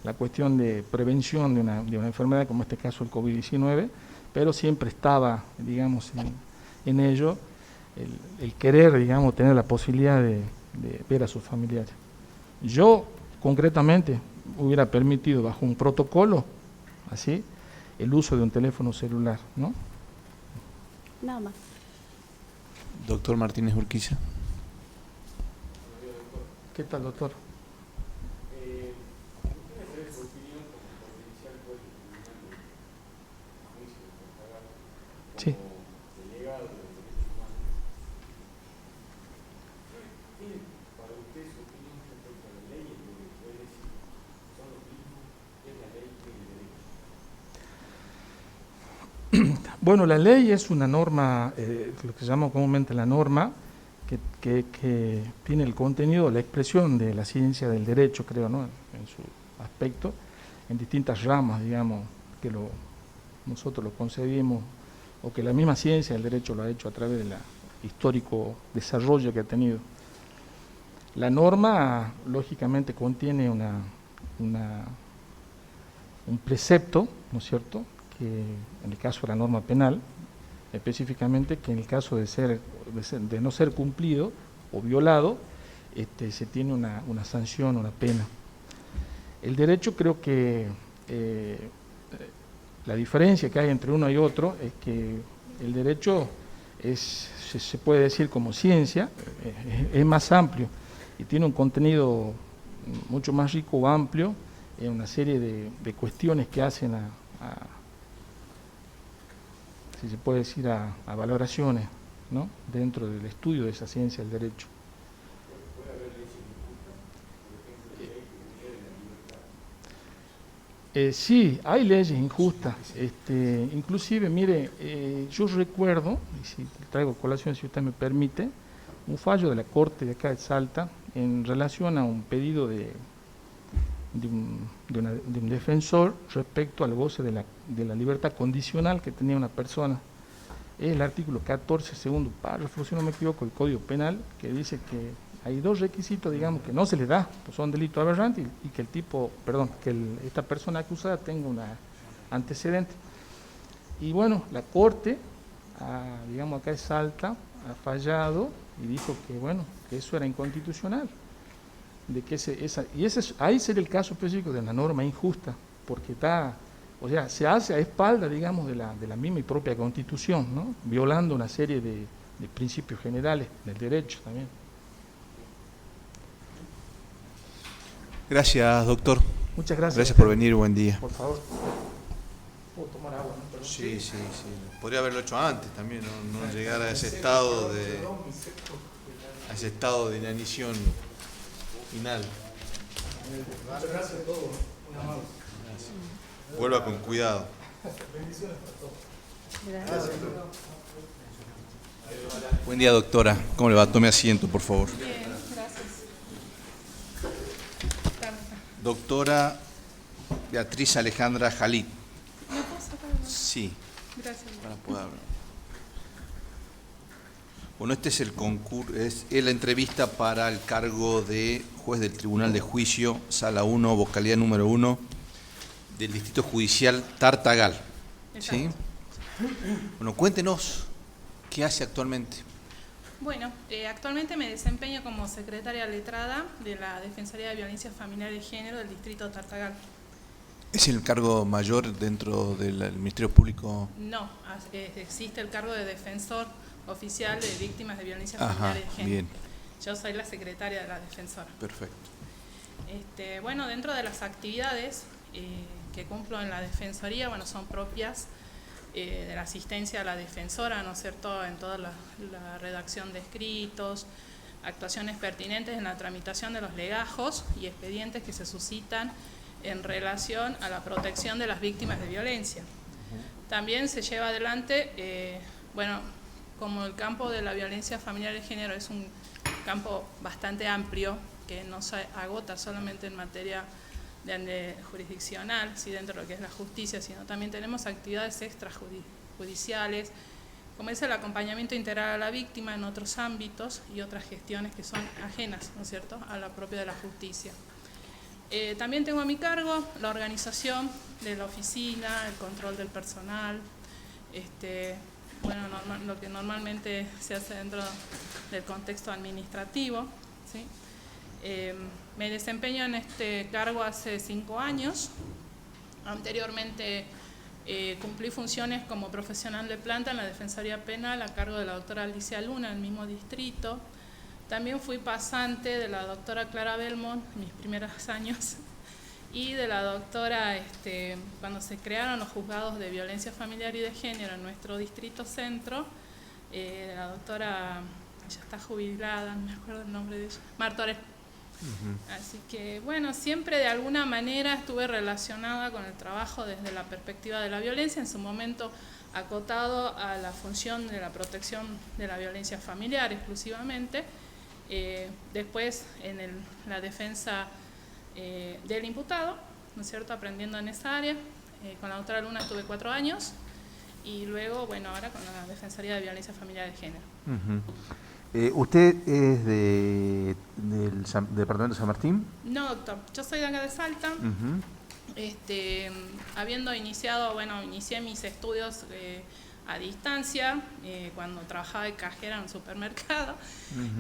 la cuestión de prevención de una enfermedad como en este caso el COVID-19, pero siempre estaba, digamos, en ello el querer, digamos, tener la posibilidad de ver a sus familiares. Yo, concretamente, hubiera permitido bajo un protocolo, así, el uso de un teléfono celular, ¿no? Nada más. Doctor Martínez Urquiza. ¿Qué tal, doctor? Sí. Bueno, la ley es una norma, lo que se llama comúnmente la norma, que tiene el contenido, la expresión de la ciencia del derecho, creo, ¿no? En su aspecto, en distintas ramas, digamos, que nosotros lo concebimos, o que la misma ciencia del derecho lo ha hecho a través del histórico desarrollo que ha tenido. La norma, lógicamente, contiene un precepto, ¿no es cierto?, que en el caso de la norma penal, específicamente, que en el caso de no ser cumplido o violado, se tiene una sanción, una pena. El derecho, creo que la diferencia que hay entre uno y otro es que el derecho se puede decir como ciencia, es más amplio y tiene un contenido mucho más rico o amplio en una serie de cuestiones que hacen si se puede decir, a valoraciones, ¿no?, dentro del estudio de esa ciencia del derecho. Sí, hay leyes injustas. Inclusive, mire, yo recuerdo, y si traigo colación, si usted me permite, un fallo de la Corte de acá de Salta en relación a un pedido de un defensor respecto al goce de la libertad condicional que tenía una persona. Es el artículo 14, segundo párrafo, si no me equivoco, del Código Penal, que dice que hay dos requisitos, digamos, que no se le da, pues son delitos aberrantes y que esta persona acusada tenga un antecedente. Y bueno, la Corte, digamos, acá de Salta, ha fallado y dijo que, bueno, que eso era inconstitucional. Ahí sería el caso específico de la norma injusta, porque se hace a espalda, digamos, de la misma y propia Constitución, ¿no?, violando una serie de principios generales del derecho también. Gracias, doctor. Muchas gracias. Gracias por venir, buen día. Por favor. Puedo tomar agua, ¿no? Perdón. Sí. Podría haberlo hecho antes también, no llegar a ese estado de inanición final. Muchas gracias a todos. Muy amable. Gracias. Vuelva con cuidado. Bendiciones para todos. Gracias. Buen día, doctora. ¿Cómo le va? Tome asiento, por favor. Bien, gracias. Doctora Beatriz Alejandra Jalí. ¿Me puedo sacar? Sí, Gracias. para poder hablar. Bueno, este es el concurso, es la entrevista para el cargo de juez del Tribunal de Juicio, Sala 1, Vocalía número 1, del Distrito Judicial Tartagal. ¿Sí? Bueno, cuéntenos, ¿qué hace actualmente? Bueno, actualmente me desempeño como secretaria letrada de la Defensoría de Violencia Familiar y Género del Distrito Tartagal. ¿Es el cargo mayor dentro del Ministerio Público? No, existe el cargo de defensor oficial de víctimas de violencia familiar y género. Bien. Yo soy la secretaria de la defensora. Perfecto. Bueno, dentro de las actividades que cumplo en la defensoría, bueno, son propias de la asistencia a la defensora, ¿no es cierto?, en toda la redacción de escritos, actuaciones pertinentes en la tramitación de los legajos y expedientes que se suscitan en relación a la protección de las víctimas de violencia. También se lleva adelante, como el campo de la violencia familiar y género es un campo bastante amplio, que no se agota solamente en materia jurisdiccional, ¿sí?, dentro de lo que es la justicia, sino también tenemos actividades extrajudiciales, como es el acompañamiento integral a la víctima en otros ámbitos y otras gestiones que son ajenas, ¿no es cierto?, a la propia de la justicia. También tengo a mi cargo la organización de la oficina, el control del personal, lo que normalmente se hace dentro del contexto administrativo, ¿sí? Me desempeño en este cargo hace 5 años. Anteriormente cumplí funciones como profesional de planta en la Defensoría Penal a cargo de la doctora Alicia Luna, en el mismo distrito. También fui pasante de la doctora Clara Belmont en mis primeros años y de la doctora, cuando se crearon los juzgados de violencia familiar y de género en nuestro distrito centro, la doctora, ella está jubilada, no me acuerdo el nombre de ella, Martorell. Así que bueno, siempre de alguna manera estuve relacionada con el trabajo desde la perspectiva de la violencia, en su momento acotado a la función de la protección de la violencia familiar exclusivamente, después en la defensa del imputado, ¿no es cierto?, aprendiendo en esa área. Con la doctora Luna estuve 4 años y luego, bueno, ahora con la Defensoría de Violencia Familiar y de Género. ¿Usted es del departamento de San Martín? No, doctor, yo soy de acá de Salta. Habiendo inicié mis estudios a distancia cuando trabajaba de cajera en un supermercado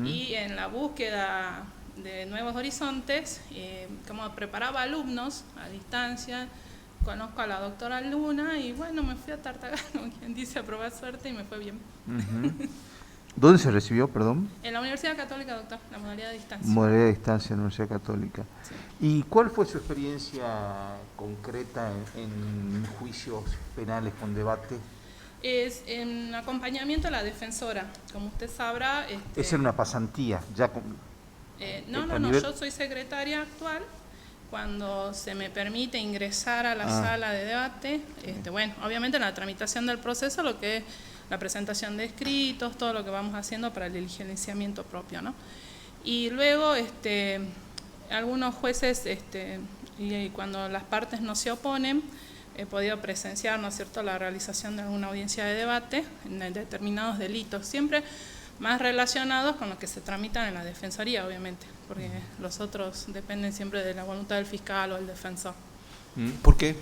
y en la búsqueda de nuevos horizontes, como preparaba alumnos a distancia, conozco a la doctora Luna y bueno, me fui a Tartagal, como quien dice, a probar suerte y me fue bien. ¿Dónde se recibió, perdón? En la Universidad Católica, doctor, la modalidad de distancia. Modalidad de distancia en la Universidad Católica. Sí. ¿Y cuál fue su experiencia concreta en juicios penales con debate? Es en acompañamiento a la defensora, como usted sabrá. Es en una pasantía, ya con... No, yo soy secretaria actual. Cuando se me permite ingresar a la sala de debate, obviamente en la tramitación del proceso, lo que es la presentación de escritos, todo lo que vamos haciendo para el diligenciamiento propio, ¿no? Y luego, algunos jueces, y cuando las partes no se oponen, he podido presenciar, ¿no es cierto?, la realización de alguna audiencia de debate en determinados delitos, siempre más relacionados con los que se tramitan en la defensoría, obviamente, porque los otros dependen siempre de la voluntad del fiscal o del defensor. ¿Por qué?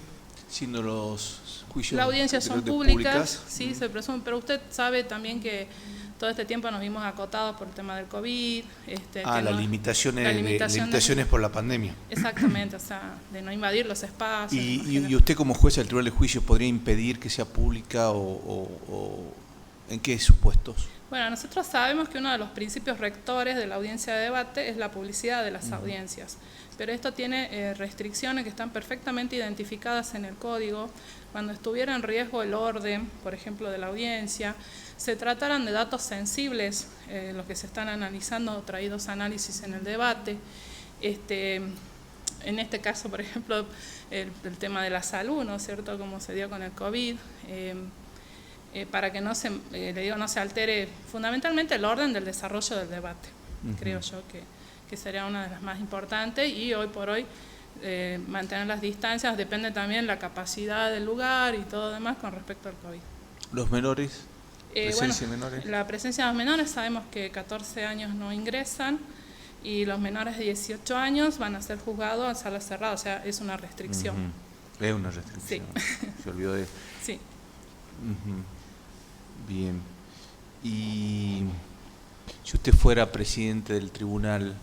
Siendo los juicios... Las audiencias son públicas, sí, se presume, pero usted sabe también que todo este tiempo nos vimos acotados por el tema del COVID. Las limitaciones por la pandemia. Exactamente, o sea, de no invadir los espacios. ¿Y usted como juez del Tribunal de Juicio podría impedir que sea pública o en qué supuestos? Bueno, nosotros sabemos que uno de los principios rectores de la audiencia de debate es la publicidad de las audiencias, pero esto tiene restricciones que están perfectamente identificadas en el código. Cuando estuviera en riesgo el orden, por ejemplo, de la audiencia, se trataran de datos sensibles, los que se están analizando o traídos a análisis en el debate. En este caso, por ejemplo, el tema de la salud, ¿no es cierto?, como se dio con el COVID, para que no se, no se altere fundamentalmente el orden del desarrollo del debate. Creo yo que sería una de las más importantes, y hoy por hoy mantener las distancias depende también de la capacidad del lugar y todo demás con respecto al COVID. ¿Los menores? ¿Presencia de menores? La presencia de los menores, sabemos que 14 años no ingresan, y los menores de 18 años van a ser juzgados en sala cerrada, o sea, es una restricción. Es una restricción. Sí. Se olvidó de... Sí. Bien. Y si usted fuera presidente del tribunal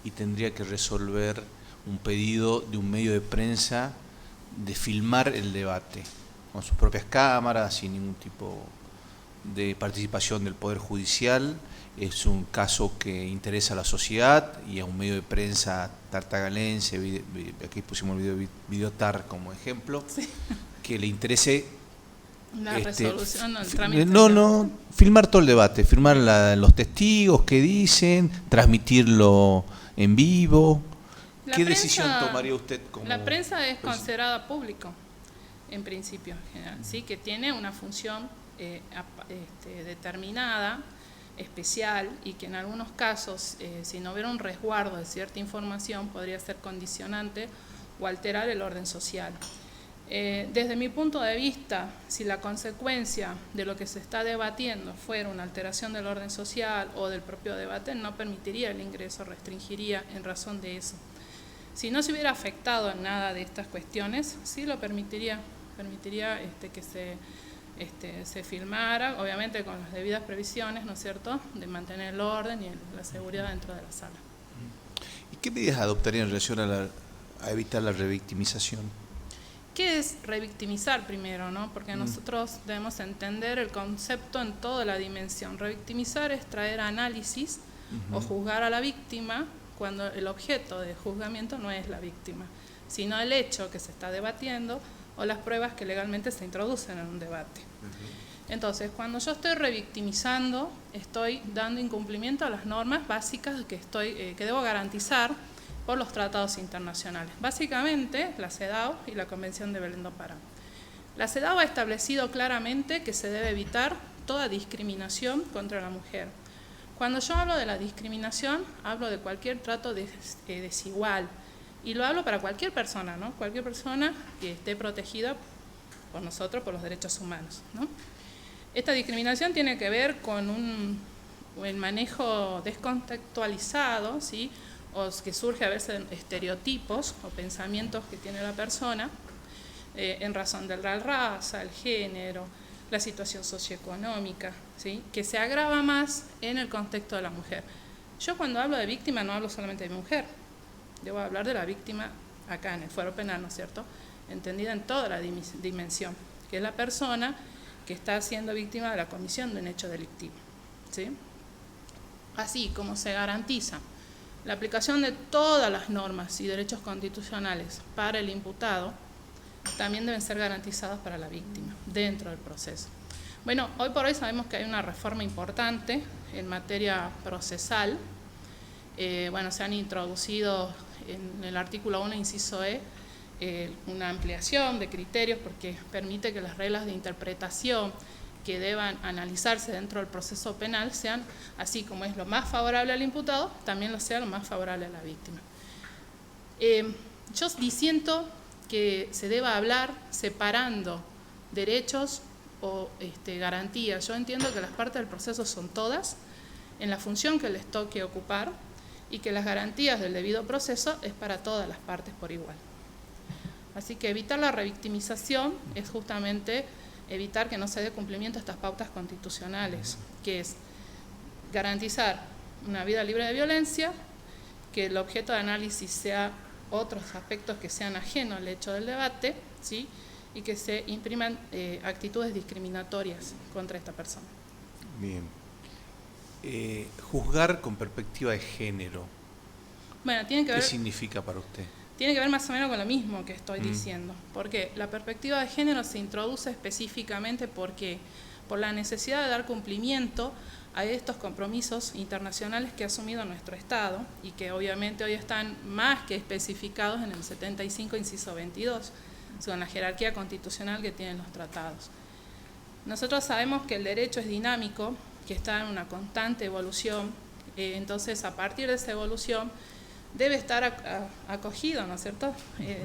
y tendría que resolver un pedido de un medio de prensa de filmar el debate con sus propias cámaras, sin ningún tipo de participación del Poder Judicial, es un caso que interesa a la sociedad y a un medio de prensa tartagalense, aquí pusimos el Videotar como ejemplo, sí, que le interese la resolución, el trámite. No, filmar todo el debate, filmar los testigos que dicen, transmitirlo en vivo. ¿Qué decisión tomaría usted como...? La prensa es considerada público, en principio, en general, ¿sí? Que tiene una función determinada, especial, y que en algunos casos, si no hubiera un resguardo de cierta información, podría ser condicionante o alterar el orden social. Desde mi punto de vista, si la consecuencia de lo que se está debatiendo fuera una alteración del orden social o del propio debate, no permitiría el ingreso, restringiría en razón de eso. Si no se hubiera afectado en nada de estas cuestiones, sí lo permitiría que se filmara, obviamente con las debidas previsiones, ¿no es cierto?, de mantener el orden y la seguridad dentro de la sala. ¿Y qué medidas adoptaría en relación a evitar la revictimización? ¿Qué es revictimizar primero, no? Porque nosotros debemos entender el concepto en toda la dimensión. Revictimizar es traer análisis o juzgar a la víctima cuando el objeto de juzgamiento no es la víctima, sino el hecho que se está debatiendo o las pruebas que legalmente se introducen en un debate. Entonces, cuando yo estoy revictimizando, estoy dando incumplimiento a las normas básicas que debo garantizar por los tratados internacionales. Básicamente, la CEDAW y la Convención de Belém do Pará. La CEDAW ha establecido claramente que se debe evitar toda discriminación contra la mujer. Cuando yo hablo de la discriminación, hablo de cualquier trato desigual, y lo hablo para cualquier persona, ¿no? Cualquier persona que esté protegida por nosotros, por los derechos humanos, ¿no? Esta discriminación tiene que ver con el manejo descontextualizado, ¿sí?, o que surge a veces de estereotipos o pensamientos que tiene la persona en razón de la raza, el género, la situación socioeconómica, ¿sí?, que se agrava más en el contexto de la mujer. Yo cuando hablo de víctima no hablo solamente de mujer, debo hablar de la víctima acá en el fuero penal, ¿no es cierto?, entendida en toda la dimensión, que es la persona que está siendo víctima de la comisión de un hecho delictivo, ¿sí? Así como se garantiza la aplicación de todas las normas y derechos constitucionales para el imputado, también deben ser garantizados para la víctima dentro del proceso. Bueno, hoy por hoy sabemos que hay una reforma importante en materia procesal. Se han introducido en el artículo 1, inciso E, una ampliación de criterios porque permite que las reglas de interpretación que deban analizarse dentro del proceso penal sean, así como es lo más favorable al imputado, también lo sea lo más favorable a la víctima. Yo disiento que se deba hablar separando derechos o garantías. Yo entiendo que las partes del proceso son todas, en la función que les toque ocupar, y que las garantías del debido proceso es para todas las partes por igual. Así que evitar la revictimización es justamente evitar que no se dé cumplimiento a estas pautas constitucionales, que es garantizar una vida libre de violencia, que el objeto de análisis sea otros aspectos que sean ajenos al hecho del debate, ¿sí?, y que se impriman actitudes discriminatorias contra esta persona. Bien. juzgar con perspectiva de género. Bueno, tiene que ver... ¿Qué significa para usted? Tiene que ver más o menos con lo mismo que estoy diciendo, porque la perspectiva de género se introduce específicamente porque por la necesidad de dar cumplimiento a estos compromisos internacionales que ha asumido nuestro Estado y que obviamente hoy están más que especificados en el 75, inciso 22, con la jerarquía constitucional que tienen los tratados. Nosotros sabemos que el derecho es dinámico, que está en una constante evolución, entonces a partir de esa evolución debe estar acogido, ¿no es cierto?,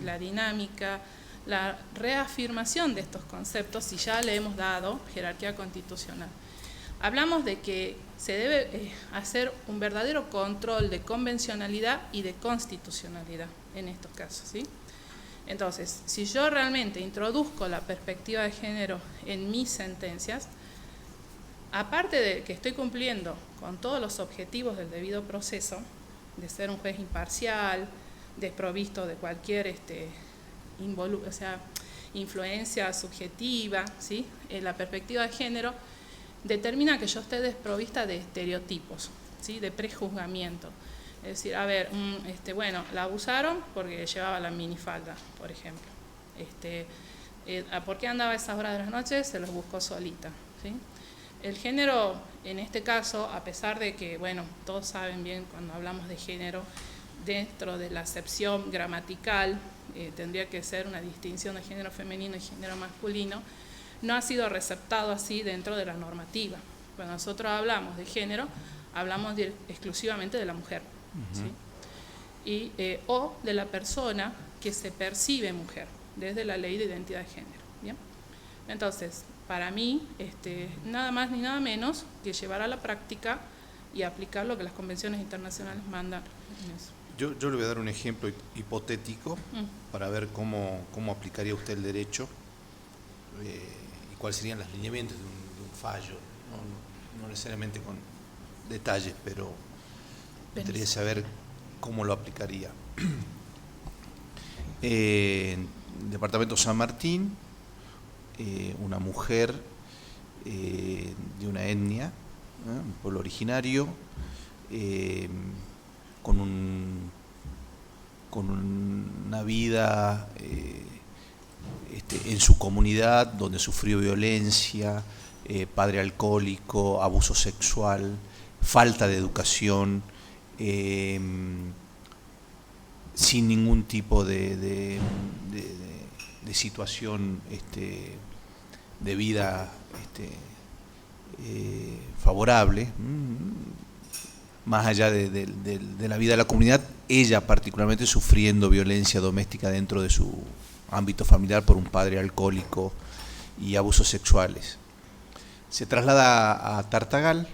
la dinámica, la reafirmación de estos conceptos si ya le hemos dado jerarquía constitucional. Hablamos de que se debe hacer un verdadero control de convencionalidad y de constitucionalidad en estos casos, ¿sí? Entonces, si yo realmente introduzco la perspectiva de género en mis sentencias, aparte de que estoy cumpliendo con todos los objetivos del debido proceso, de ser un juez imparcial, desprovisto de cualquier influencia subjetiva, ¿sí? La perspectiva de género determina que yo esté desprovista de estereotipos, ¿sí? De prejuzgamiento. Es decir, a ver, bueno, la abusaron porque llevaba la minifalda, por ejemplo. ¿Por qué andaba a esas horas de las noches? Se los buscó solita, ¿sí? El género, en este caso, a pesar de que, bueno, todos saben bien cuando hablamos de género, dentro de la acepción gramatical, tendría que ser una distinción de género femenino y género masculino, no ha sido receptado así dentro de la normativa. Cuando nosotros hablamos de género, hablamos exclusivamente de la mujer, ¿sí? O de la persona que se percibe mujer, desde la ley de identidad de género, ¿bien? Entonces, para mí, nada más ni nada menos que llevar a la práctica y aplicar lo que las convenciones internacionales mandan en eso. Yo le voy a dar un ejemplo hipotético para ver cómo aplicaría usted el derecho y cuáles serían los lineamientos de un fallo, no necesariamente con detalles, pero me interesa saber cómo lo aplicaría. En el departamento San Martín, una mujer de una etnia, un pueblo originario, con una vida en su comunidad donde sufrió violencia, padre alcohólico, abuso sexual, falta de educación, sin ningún tipo de situación de vida favorable, más allá de la vida de la comunidad, ella particularmente sufriendo violencia doméstica dentro de su ámbito familiar por un padre alcohólico y abusos sexuales. Se traslada a Tartagal,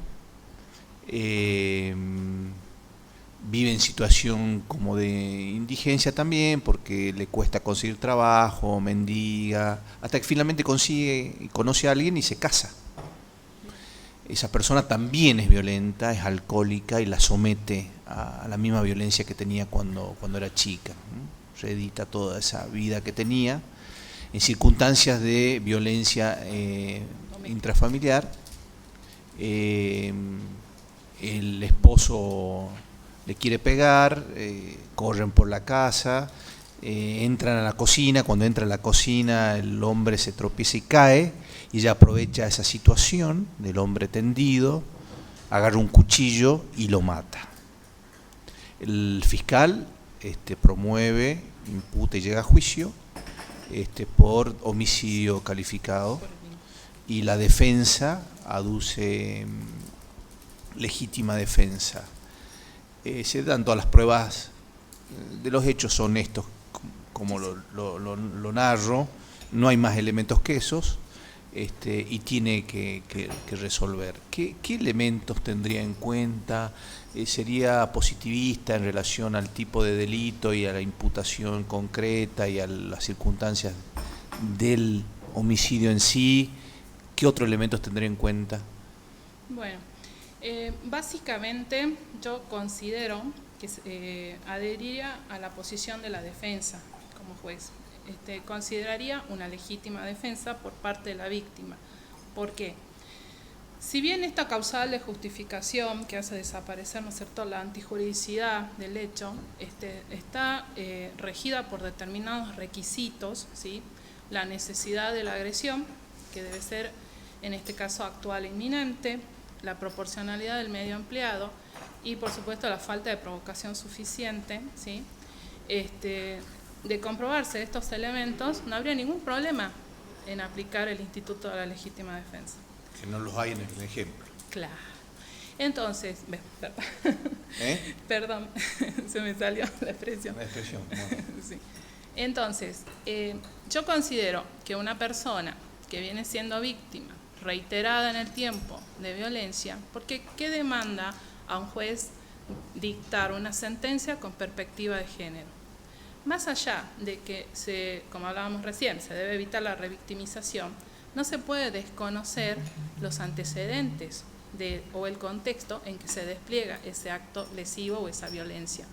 vive en situación como de indigencia también, porque le cuesta conseguir trabajo, mendiga, hasta que finalmente consigue y conoce a alguien y se casa. Esa persona también es violenta, es alcohólica y la somete a la misma violencia que tenía cuando era chica. Reedita toda esa vida que tenía en circunstancias de violencia intrafamiliar. El esposo le quiere pegar, corren por la casa, entran a la cocina. Cuando entra a la cocina, el hombre se tropieza y cae, y ella aprovecha esa situación del hombre tendido, agarra un cuchillo y lo mata. El fiscal promueve, imputa y llega a juicio por homicidio calificado, y la defensa aduce legítima defensa. Se dan todas las pruebas de los hechos, son estos como lo narro, no hay más elementos que esos, y tiene que resolver. ¿Qué elementos tendría en cuenta? ¿Sería positivista en relación al tipo de delito y a la imputación concreta y a las circunstancias del homicidio en sí? ¿Qué otros elementos tendría en cuenta? Bueno, básicamente yo considero que adheriría a la posición de la defensa como juez. Consideraría una legítima defensa por parte de la víctima. ¿Por qué? Si bien esta causal de justificación que hace desaparecer, ¿no es cierto?, la antijuridicidad del hecho, está regida por determinados requisitos, ¿sí? La necesidad de la agresión, que debe ser en este caso actual e inminente, la proporcionalidad del medio empleado y por supuesto la falta de provocación suficiente, ¿sí? De comprobarse estos elementos, no habría ningún problema en aplicar el instituto de la legítima defensa. Que no los hay en el ejemplo. Claro. Entonces, perdón, perdón, se me salió la expresión. La expresión, bueno. Sí. Entonces, yo considero que una persona que viene siendo víctima reiterada en el tiempo de violencia, porque ¿qué demanda a un juez dictar una sentencia con perspectiva de género? Más allá de que, como hablábamos recién, se debe evitar la revictimización, no se puede desconocer los antecedentes o el contexto en que se despliega ese acto lesivo o esa violencia.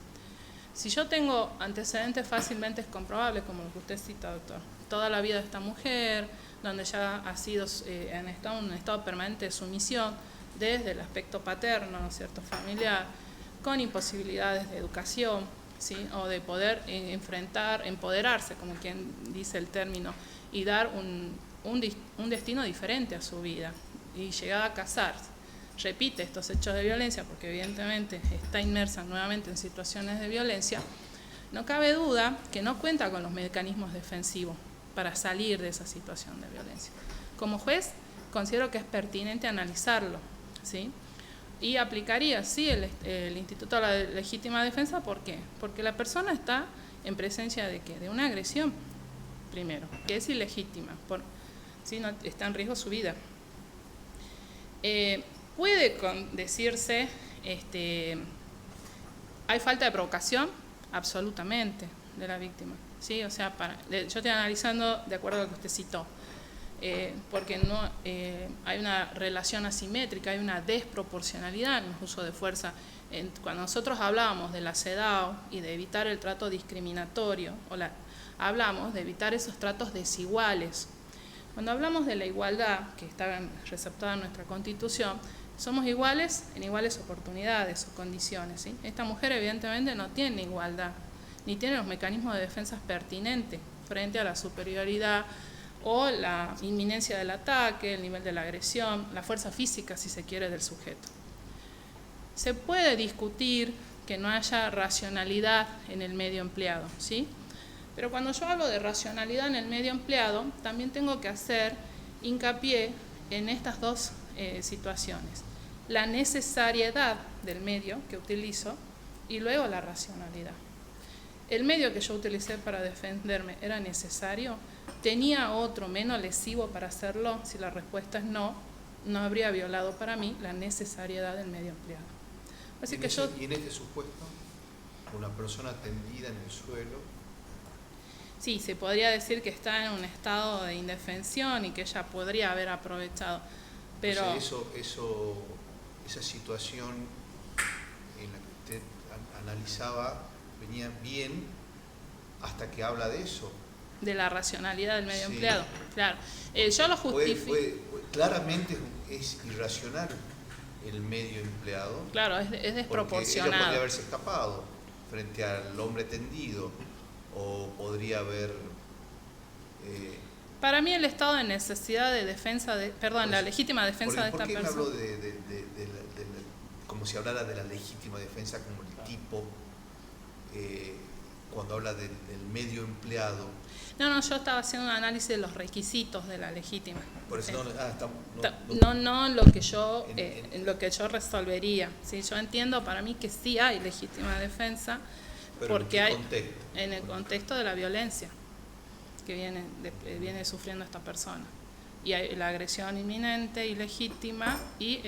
Si yo tengo antecedentes fácilmente es comprobable, como lo que usted cita, doctor, toda la vida de esta mujer, donde ya ha sido en un estado permanente de sumisión, desde el aspecto paterno, ¿no es cierto?, familiar, con imposibilidades de educación, ¿sí?, o de poder empoderarse, como quien dice el término, y dar un destino diferente a su vida, y llegada a casarse, repite estos hechos de violencia, porque evidentemente está inmersa nuevamente en situaciones de violencia, no cabe duda que no cuenta con los mecanismos defensivos para salir de esa situación de violencia. Como juez, considero que es pertinente analizarlo, ¿sí?, y aplicaría, sí, el Instituto de la Legítima Defensa. ¿Por qué? Porque la persona está en presencia de ¿qué? De una agresión, primero, que es ilegítima, ¿sí? No, está en riesgo su vida. Puede decirse, ¿hay falta de provocación? Absolutamente, de la víctima, ¿sí? O sea, yo estoy analizando de acuerdo a lo que usted citó. Porque no hay una relación asimétrica, hay una desproporcionalidad en el uso de fuerza. Cuando nosotros hablábamos de la CEDAW y de evitar el trato discriminatorio, hablamos de evitar esos tratos desiguales. Cuando hablamos de la igualdad, que está receptada en nuestra Constitución, somos iguales en iguales oportunidades o condiciones, ¿sí? Esta mujer evidentemente no tiene igualdad, ni tiene los mecanismos de defensa pertinentes frente a la superioridad o la inminencia del ataque, el nivel de la agresión, la fuerza física, si se quiere, del sujeto. Se puede discutir que no haya racionalidad en el medio empleado, ¿sí? Pero cuando yo hablo de racionalidad en el medio empleado, también tengo que hacer hincapié en estas dos situaciones. La necesariedad del medio que utilizo y luego la racionalidad. ¿El medio que yo utilicé para defenderme era necesario? ¿Tenía otro menos lesivo para hacerlo? Si la respuesta es no, no habría violado para mí la necesariedad del medio empleado. Así que y en este supuesto, una persona tendida en el suelo. Sí, se podría decir que está en un estado de indefensión y que ella podría haber aprovechado. Pero o sea, esa situación en la que usted analizaba venía bien hasta que habla de eso. De la racionalidad del medio sí. empleado, claro. Yo lo justifico. Claramente es irracional el medio empleado. Claro, es desproporcionado. Ella podría haberse escapado frente al hombre tendido, o podría haber... Para mí el estado de necesidad de defensa, la legítima defensa de esta persona... ¿Por qué me habló como si hablara de la legítima defensa como el tipo, cuando habla del medio empleado? No, yo estaba haciendo un análisis de los requisitos de la legítima. Por eso no lo que yo lo que yo resolvería. ¿Sí? Yo entiendo para mí que sí hay legítima defensa, pero porque ¿en qué hay contexto? En el contexto de la violencia que viene sufriendo esta persona, y hay la agresión inminente y legítima y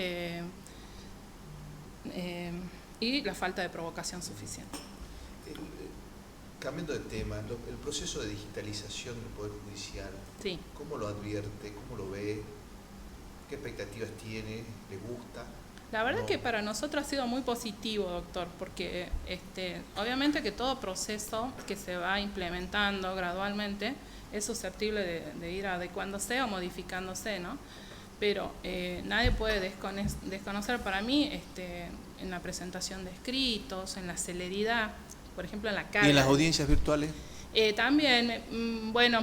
la falta de provocación suficiente. Cambiando de tema, el proceso de digitalización del Poder Judicial, sí. ¿Cómo lo advierte? ¿Cómo lo ve? ¿Qué expectativas tiene? ¿Le gusta? La verdad que para nosotros ha sido muy positivo, doctor, porque obviamente que todo proceso que se va implementando gradualmente es susceptible de ir adecuándose o modificándose, ¿no? pero nadie puede desconocer para mí en la presentación de escritos, en la celeridad, por ejemplo en la carga. ¿Y en las audiencias virtuales? También, bueno,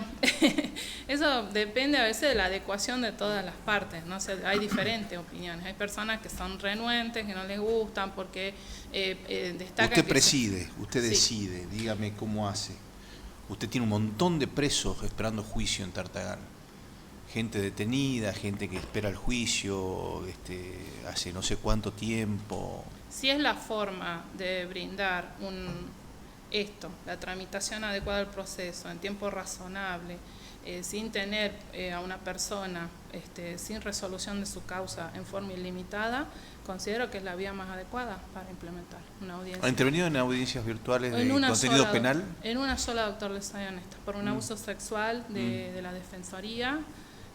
eso depende a veces de la adecuación de todas las partes, ¿no? O sea, hay diferentes opiniones, hay personas que son renuentes, que no les gustan porque destacan... Usted preside, usted Sí. decide, dígame cómo hace. Usted tiene un montón de presos esperando juicio en Tartagal. Gente detenida, gente que espera el juicio hace no sé cuánto tiempo. Si es la forma de brindar la tramitación adecuada del proceso en tiempo razonable, sin tener a una persona sin resolución de su causa en forma ilimitada, considero que es la vía más adecuada para implementar una audiencia. ¿Ha intervenido en audiencias virtuales de En una contenido sola, penal? En una sola, doctor, les soy honesta, por un abuso sexual de la Defensoría,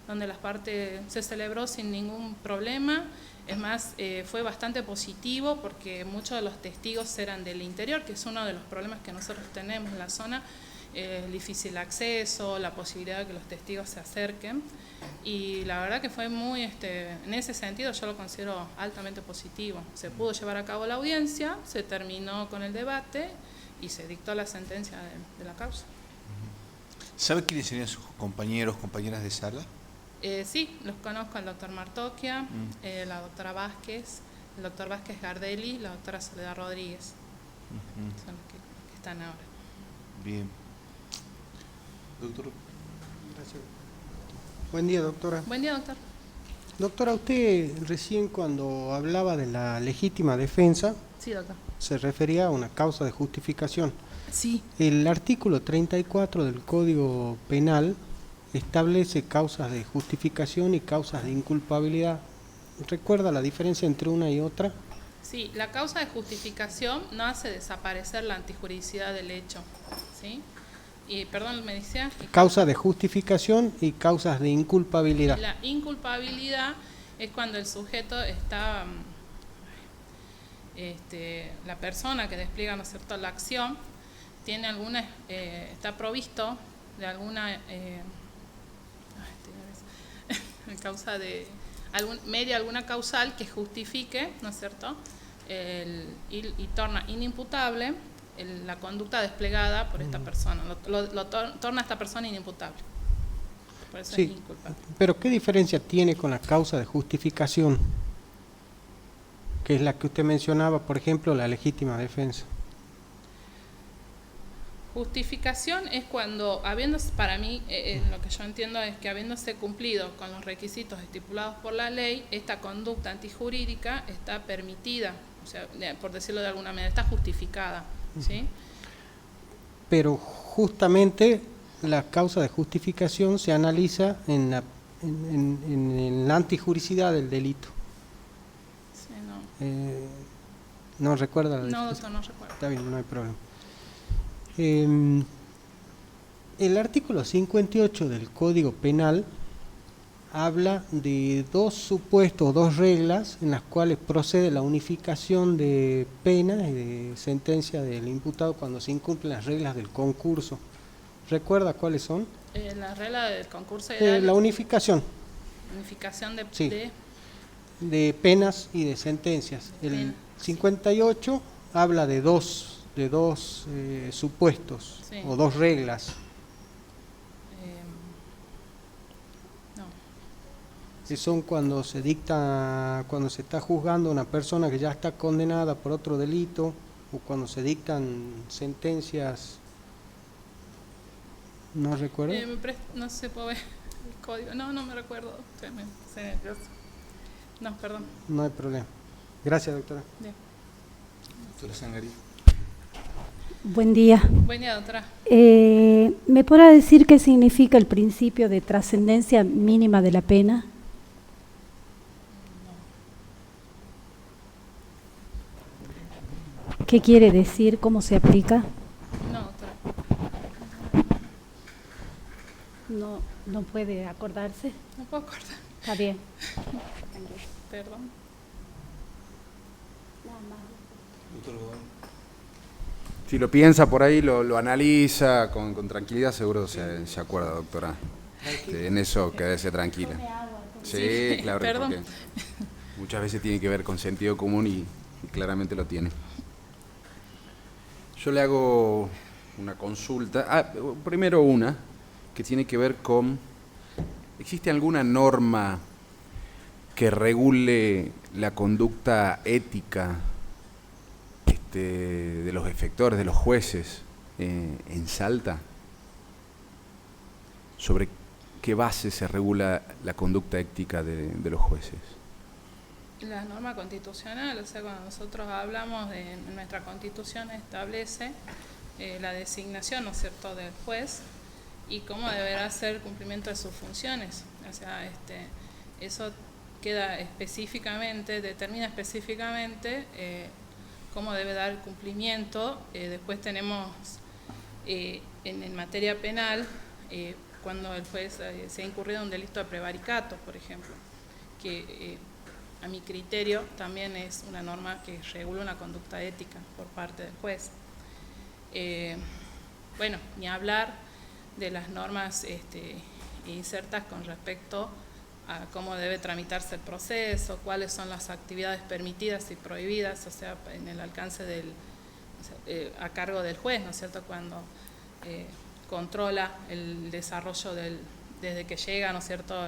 donde las partes se celebró sin ningún problema. Es más, fue bastante positivo porque muchos de los testigos eran del interior, que es uno de los problemas que nosotros tenemos en la zona, el difícil acceso, la posibilidad de que los testigos se acerquen. Y la verdad que fue muy, en ese sentido yo lo considero altamente positivo. Se pudo llevar a cabo la audiencia, se terminó con el debate y se dictó la sentencia de la causa. ¿Sabe quiénes serían sus compañeros, compañeras de sala? Sí, los conozco, el doctor Martoquia, la doctora Vázquez, el doctor Vázquez Gardelli, la doctora Soledad Rodríguez. Son los que están ahora. Bien. Doctor. Gracias. Buen día, doctora. Buen día, doctor. Doctora, usted recién cuando hablaba de la legítima defensa, Sí, doctor. se refería a una causa de justificación. Sí. El artículo 34 del Código Penal establece causas de justificación y causas de inculpabilidad. ¿Recuerda la diferencia entre una y otra? Sí, la causa de justificación no hace desaparecer la antijuridicidad del hecho, ¿sí? Y, perdón, me decía... Causa de justificación y causas de inculpabilidad. La inculpabilidad es cuando el sujeto está... la persona que despliega, ¿no es cierto?, la acción, tiene alguna... está provisto de alguna... causa de alguna causal que justifique, ¿no es cierto?, y torna inimputable la conducta desplegada por esta persona, lo torna a esta persona inimputable. Por eso Sí, es inculpable. pero ¿qué diferencia tiene con la causa de justificación? Que es la que usted mencionaba, por ejemplo, la legítima defensa. Justificación es cuando, para mí, lo que yo entiendo es que habiéndose cumplido con los requisitos estipulados por la ley, esta conducta antijurídica está permitida, o sea, por decirlo de alguna manera, está justificada, ¿sí? Pero justamente la causa de justificación se analiza en la antijuricidad del delito. Sí, no. ¿No recuerda la No, definición? doctor, no recuerdo. Está bien, no hay problema. El artículo 58 del Código Penal habla de dos supuestos, dos reglas en las cuales procede la unificación de penas y de sentencia del imputado cuando se incumplen las reglas del concurso. ¿Recuerda cuáles son? La regla del concurso era La unificación unificación Sí. de penas y de sentencias. El Pena, 58 habla de dos supuestos Sí. o dos reglas. No. Que son cuando se está juzgando a una persona que ya está condenada por otro delito o cuando se dictan sentencias. ¿No recuerdo? No se puede ver el código. No me recuerdo. Estoy nerviosa. No, perdón. No hay problema. Gracias, doctora. Bien. Doctora Zangari. Buen día. Buen día, doctora. ¿Me podrá decir qué significa el principio de trascendencia mínima de la pena? ¿Qué quiere decir? ¿Cómo se aplica? No, doctora. No puede acordarse. No puedo acordar. Está bien. Perdón. Doctor Godoy. Si lo piensa por ahí, lo analiza con tranquilidad, seguro se acuerda, doctora. En eso quédese tranquila. Sí, Sí, claro, perdón. porque muchas veces tiene que ver con sentido común y claramente lo tiene. Yo le hago una consulta. Primero una que tiene que ver con, ¿existe alguna norma que regule la conducta ética de los efectores, de los jueces en Salta? ¿Sobre qué base se regula la conducta ética de los jueces? La norma constitucional, o sea, cuando nosotros hablamos de nuestra constitución establece la designación, ¿no es cierto?, del juez y cómo deberá ser el cumplimiento de sus funciones. O sea, eso queda específicamente, determina específicamente cómo debe dar el cumplimiento. Después tenemos en materia penal, cuando el juez se ha incurrido en un delito de prevaricato, por ejemplo, que a mi criterio también es una norma que regula una conducta ética por parte del juez. Bueno, ni hablar de las normas insertas con respecto a cómo debe tramitarse el proceso, cuáles son las actividades permitidas y prohibidas, o sea, en el alcance a cargo del juez, ¿no es cierto?, cuando controla el desarrollo desde que llega, ¿no es cierto?,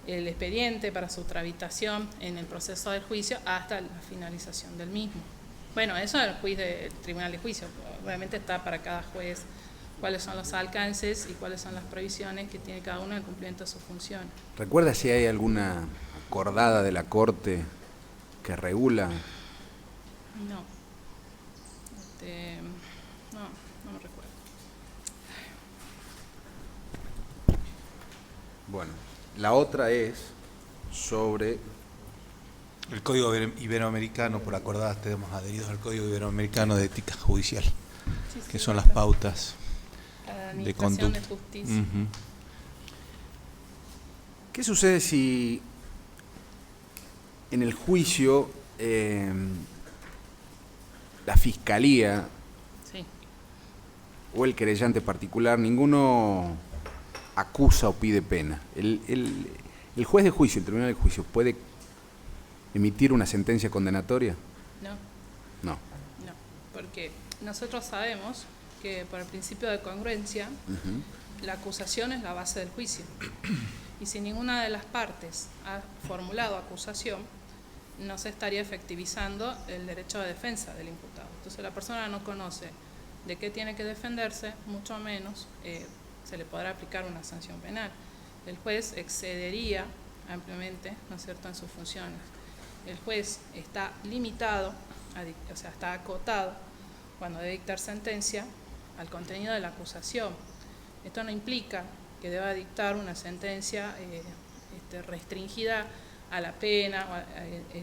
el expediente para su tramitación en el proceso del juicio hasta la finalización del mismo. Bueno, eso es el tribunal de juicio. Obviamente está para cada juez cuáles son los alcances y cuáles son las provisiones que tiene cada uno en el cumplimiento de su función. ¿Recuerda si hay alguna acordada de la Corte que regula? No. No me recuerdo. Bueno, la otra es sobre el Código Iberoamericano, por acordar, tenemos adheridos al Código Iberoamericano de Ética Judicial, que son las pautas de conducta. De justicia. ¿Qué sucede si en el juicio la fiscalía o el querellante particular, ninguno acusa o pide pena? ¿El juez de juicio, el tribunal de juicio, puede emitir una sentencia condenatoria? No, porque nosotros sabemos que por el principio de congruencia, la acusación es la base del juicio. Y si ninguna de las partes ha formulado acusación, no se estaría efectivizando el derecho de defensa del imputado. Entonces la persona no conoce de qué tiene que defenderse, mucho menos se le podrá aplicar una sanción penal. El juez excedería ampliamente, ¿no es cierto?, en sus funciones. El juez está limitado, o sea, está acotado cuando debe dictar sentencia al contenido de la acusación. Esto no implica que deba dictar una sentencia restringida a la pena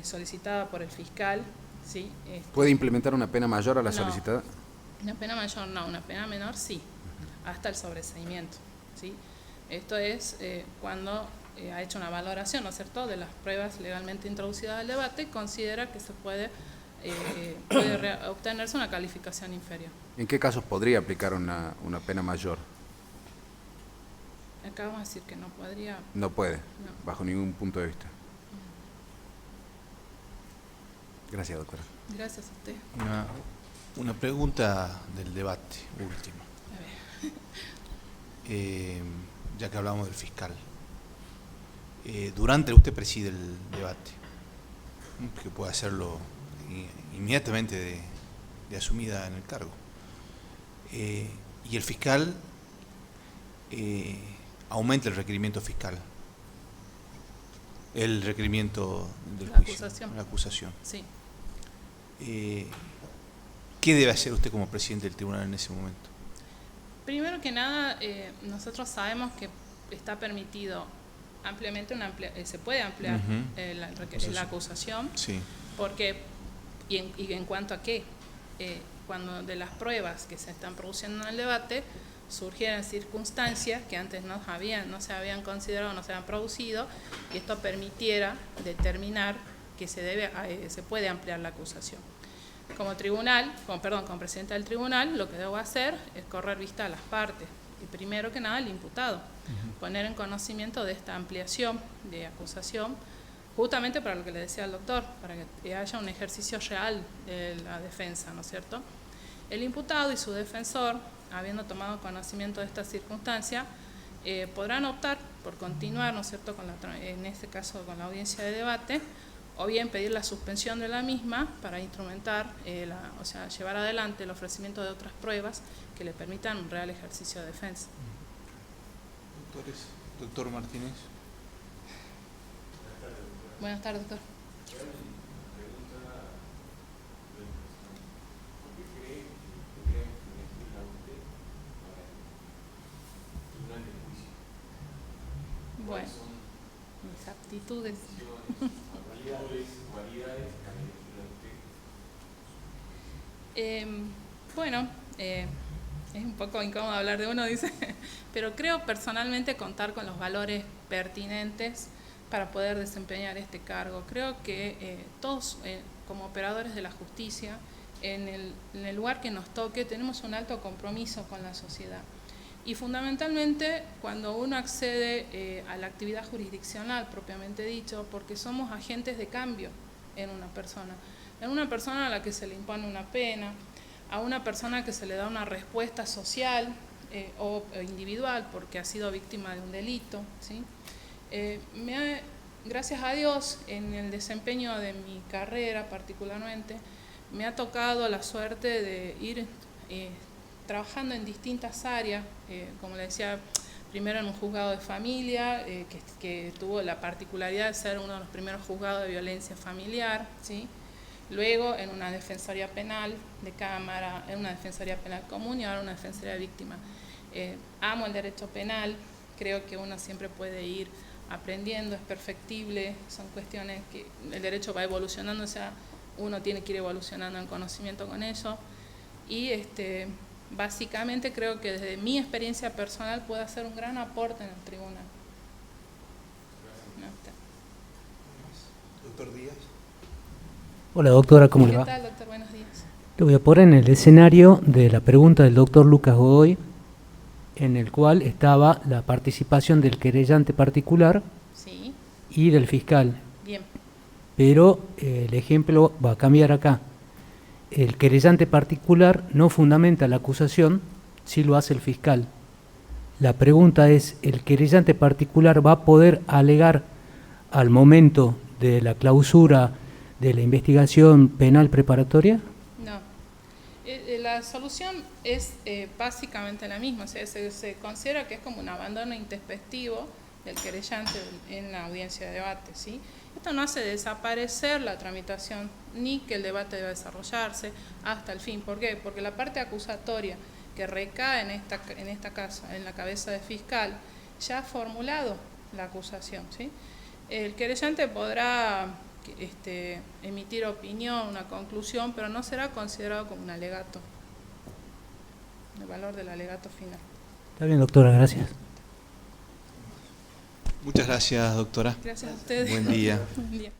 solicitada por el fiscal. ¿Sí? ¿Puede implementar una pena mayor a la solicitada? Una pena mayor no, una pena menor sí, hasta el sobreseimiento. ¿Sí? Esto es cuando ha hecho una valoración, ¿no es cierto?, de las pruebas legalmente introducidas al debate y considera que se puede obtenerse una calificación inferior. ¿En qué casos podría aplicar una pena mayor? Acabamos de decir que no podría. No puede, no, bajo ningún punto de vista. Gracias, doctora. Gracias a usted. Una pregunta del debate último. A ver. Ya que hablamos del fiscal. Usted preside el debate, que puede hacerlo inmediatamente de asumida en el cargo. Y el fiscal aumenta el requerimiento fiscal, el requerimiento del juicio, la acusación. Sí. ¿Qué debe hacer usted como presidente del tribunal en ese momento? Primero que nada, nosotros sabemos que está permitido ampliamente se puede ampliar la acusación, sí. Porque y en cuanto a qué, cuando de las pruebas que se están produciendo en el debate surgieran circunstancias que antes no se habían considerado, no se habían producido, y esto permitiera determinar que se puede ampliar la acusación. Como presidente del tribunal, lo que debo hacer es correr vista a las partes, primero que nada el imputado, poner en conocimiento de esta ampliación de acusación, justamente para lo que le decía el doctor, para que haya un ejercicio real de la defensa, ¿no es cierto? El imputado y su defensor, habiendo tomado conocimiento de esta circunstancia, podrán optar por continuar, ¿no es cierto?, en este caso con la audiencia de debate, o bien pedir la suspensión de la misma para instrumentar, o sea, llevar adelante el ofrecimiento de otras pruebas que le permitan un real ejercicio de defensa. Doctor Martínez. Buenas tardes, doctor. Bueno, mis aptitudes. Bueno, es un poco incómodo hablar de uno, dice, pero creo personalmente contar con los valores pertinentes para poder desempeñar este cargo. Creo que todos, como operadores de la justicia, en el lugar que nos toque, tenemos un alto compromiso con la sociedad. Y fundamentalmente cuando uno accede a la actividad jurisdiccional, propiamente dicho, porque somos agentes de cambio en una persona a la que se le impone una pena, a una persona que se le da una respuesta social o individual porque ha sido víctima de un delito, ¿sí? Gracias a Dios, en el desempeño de mi carrera particularmente, me ha tocado la suerte de ir trabajando en distintas áreas, como le decía, primero en un juzgado de familia, que tuvo la particularidad de ser uno de los primeros juzgados de violencia familiar, ¿sí? Luego en una defensoría penal de cámara, en una defensoría penal común y ahora una defensoría de víctima. Amo el derecho penal, creo que uno siempre puede ir aprendiendo, es perfectible, son cuestiones que el derecho va evolucionando, o sea, uno tiene que ir evolucionando en conocimiento con eso. Y básicamente creo que desde mi experiencia personal puede hacer un gran aporte en el tribunal. Doctor Díaz. Hola doctora, ¿cómo le va? ¿Qué tal, doctor? Buenos días. Le voy a poner en el escenario de la pregunta del doctor Lucas Godoy, en el cual estaba la participación del querellante particular Sí. y del fiscal. Bien. Pero el ejemplo va a cambiar acá. El querellante particular no fundamenta la acusación, sí lo hace el fiscal. La pregunta es, ¿el querellante particular va a poder alegar al momento de la clausura de la investigación penal preparatoria? No. La solución es básicamente la misma, o sea, se considera que es como un abandono intempestivo del querellante en la audiencia de debate, ¿sí? Esto no hace desaparecer la tramitación ni que el debate deba desarrollarse hasta el fin. ¿Por qué? Porque la parte acusatoria que recae en esta casa, en la cabeza del fiscal, ya ha formulado la acusación, ¿sí? El querellante podrá emitir opinión, una conclusión, pero no será considerado como un alegato, el valor del alegato final. Está bien, doctora, gracias. Muchas gracias, doctora. Gracias a ustedes. Buen día. Buen día.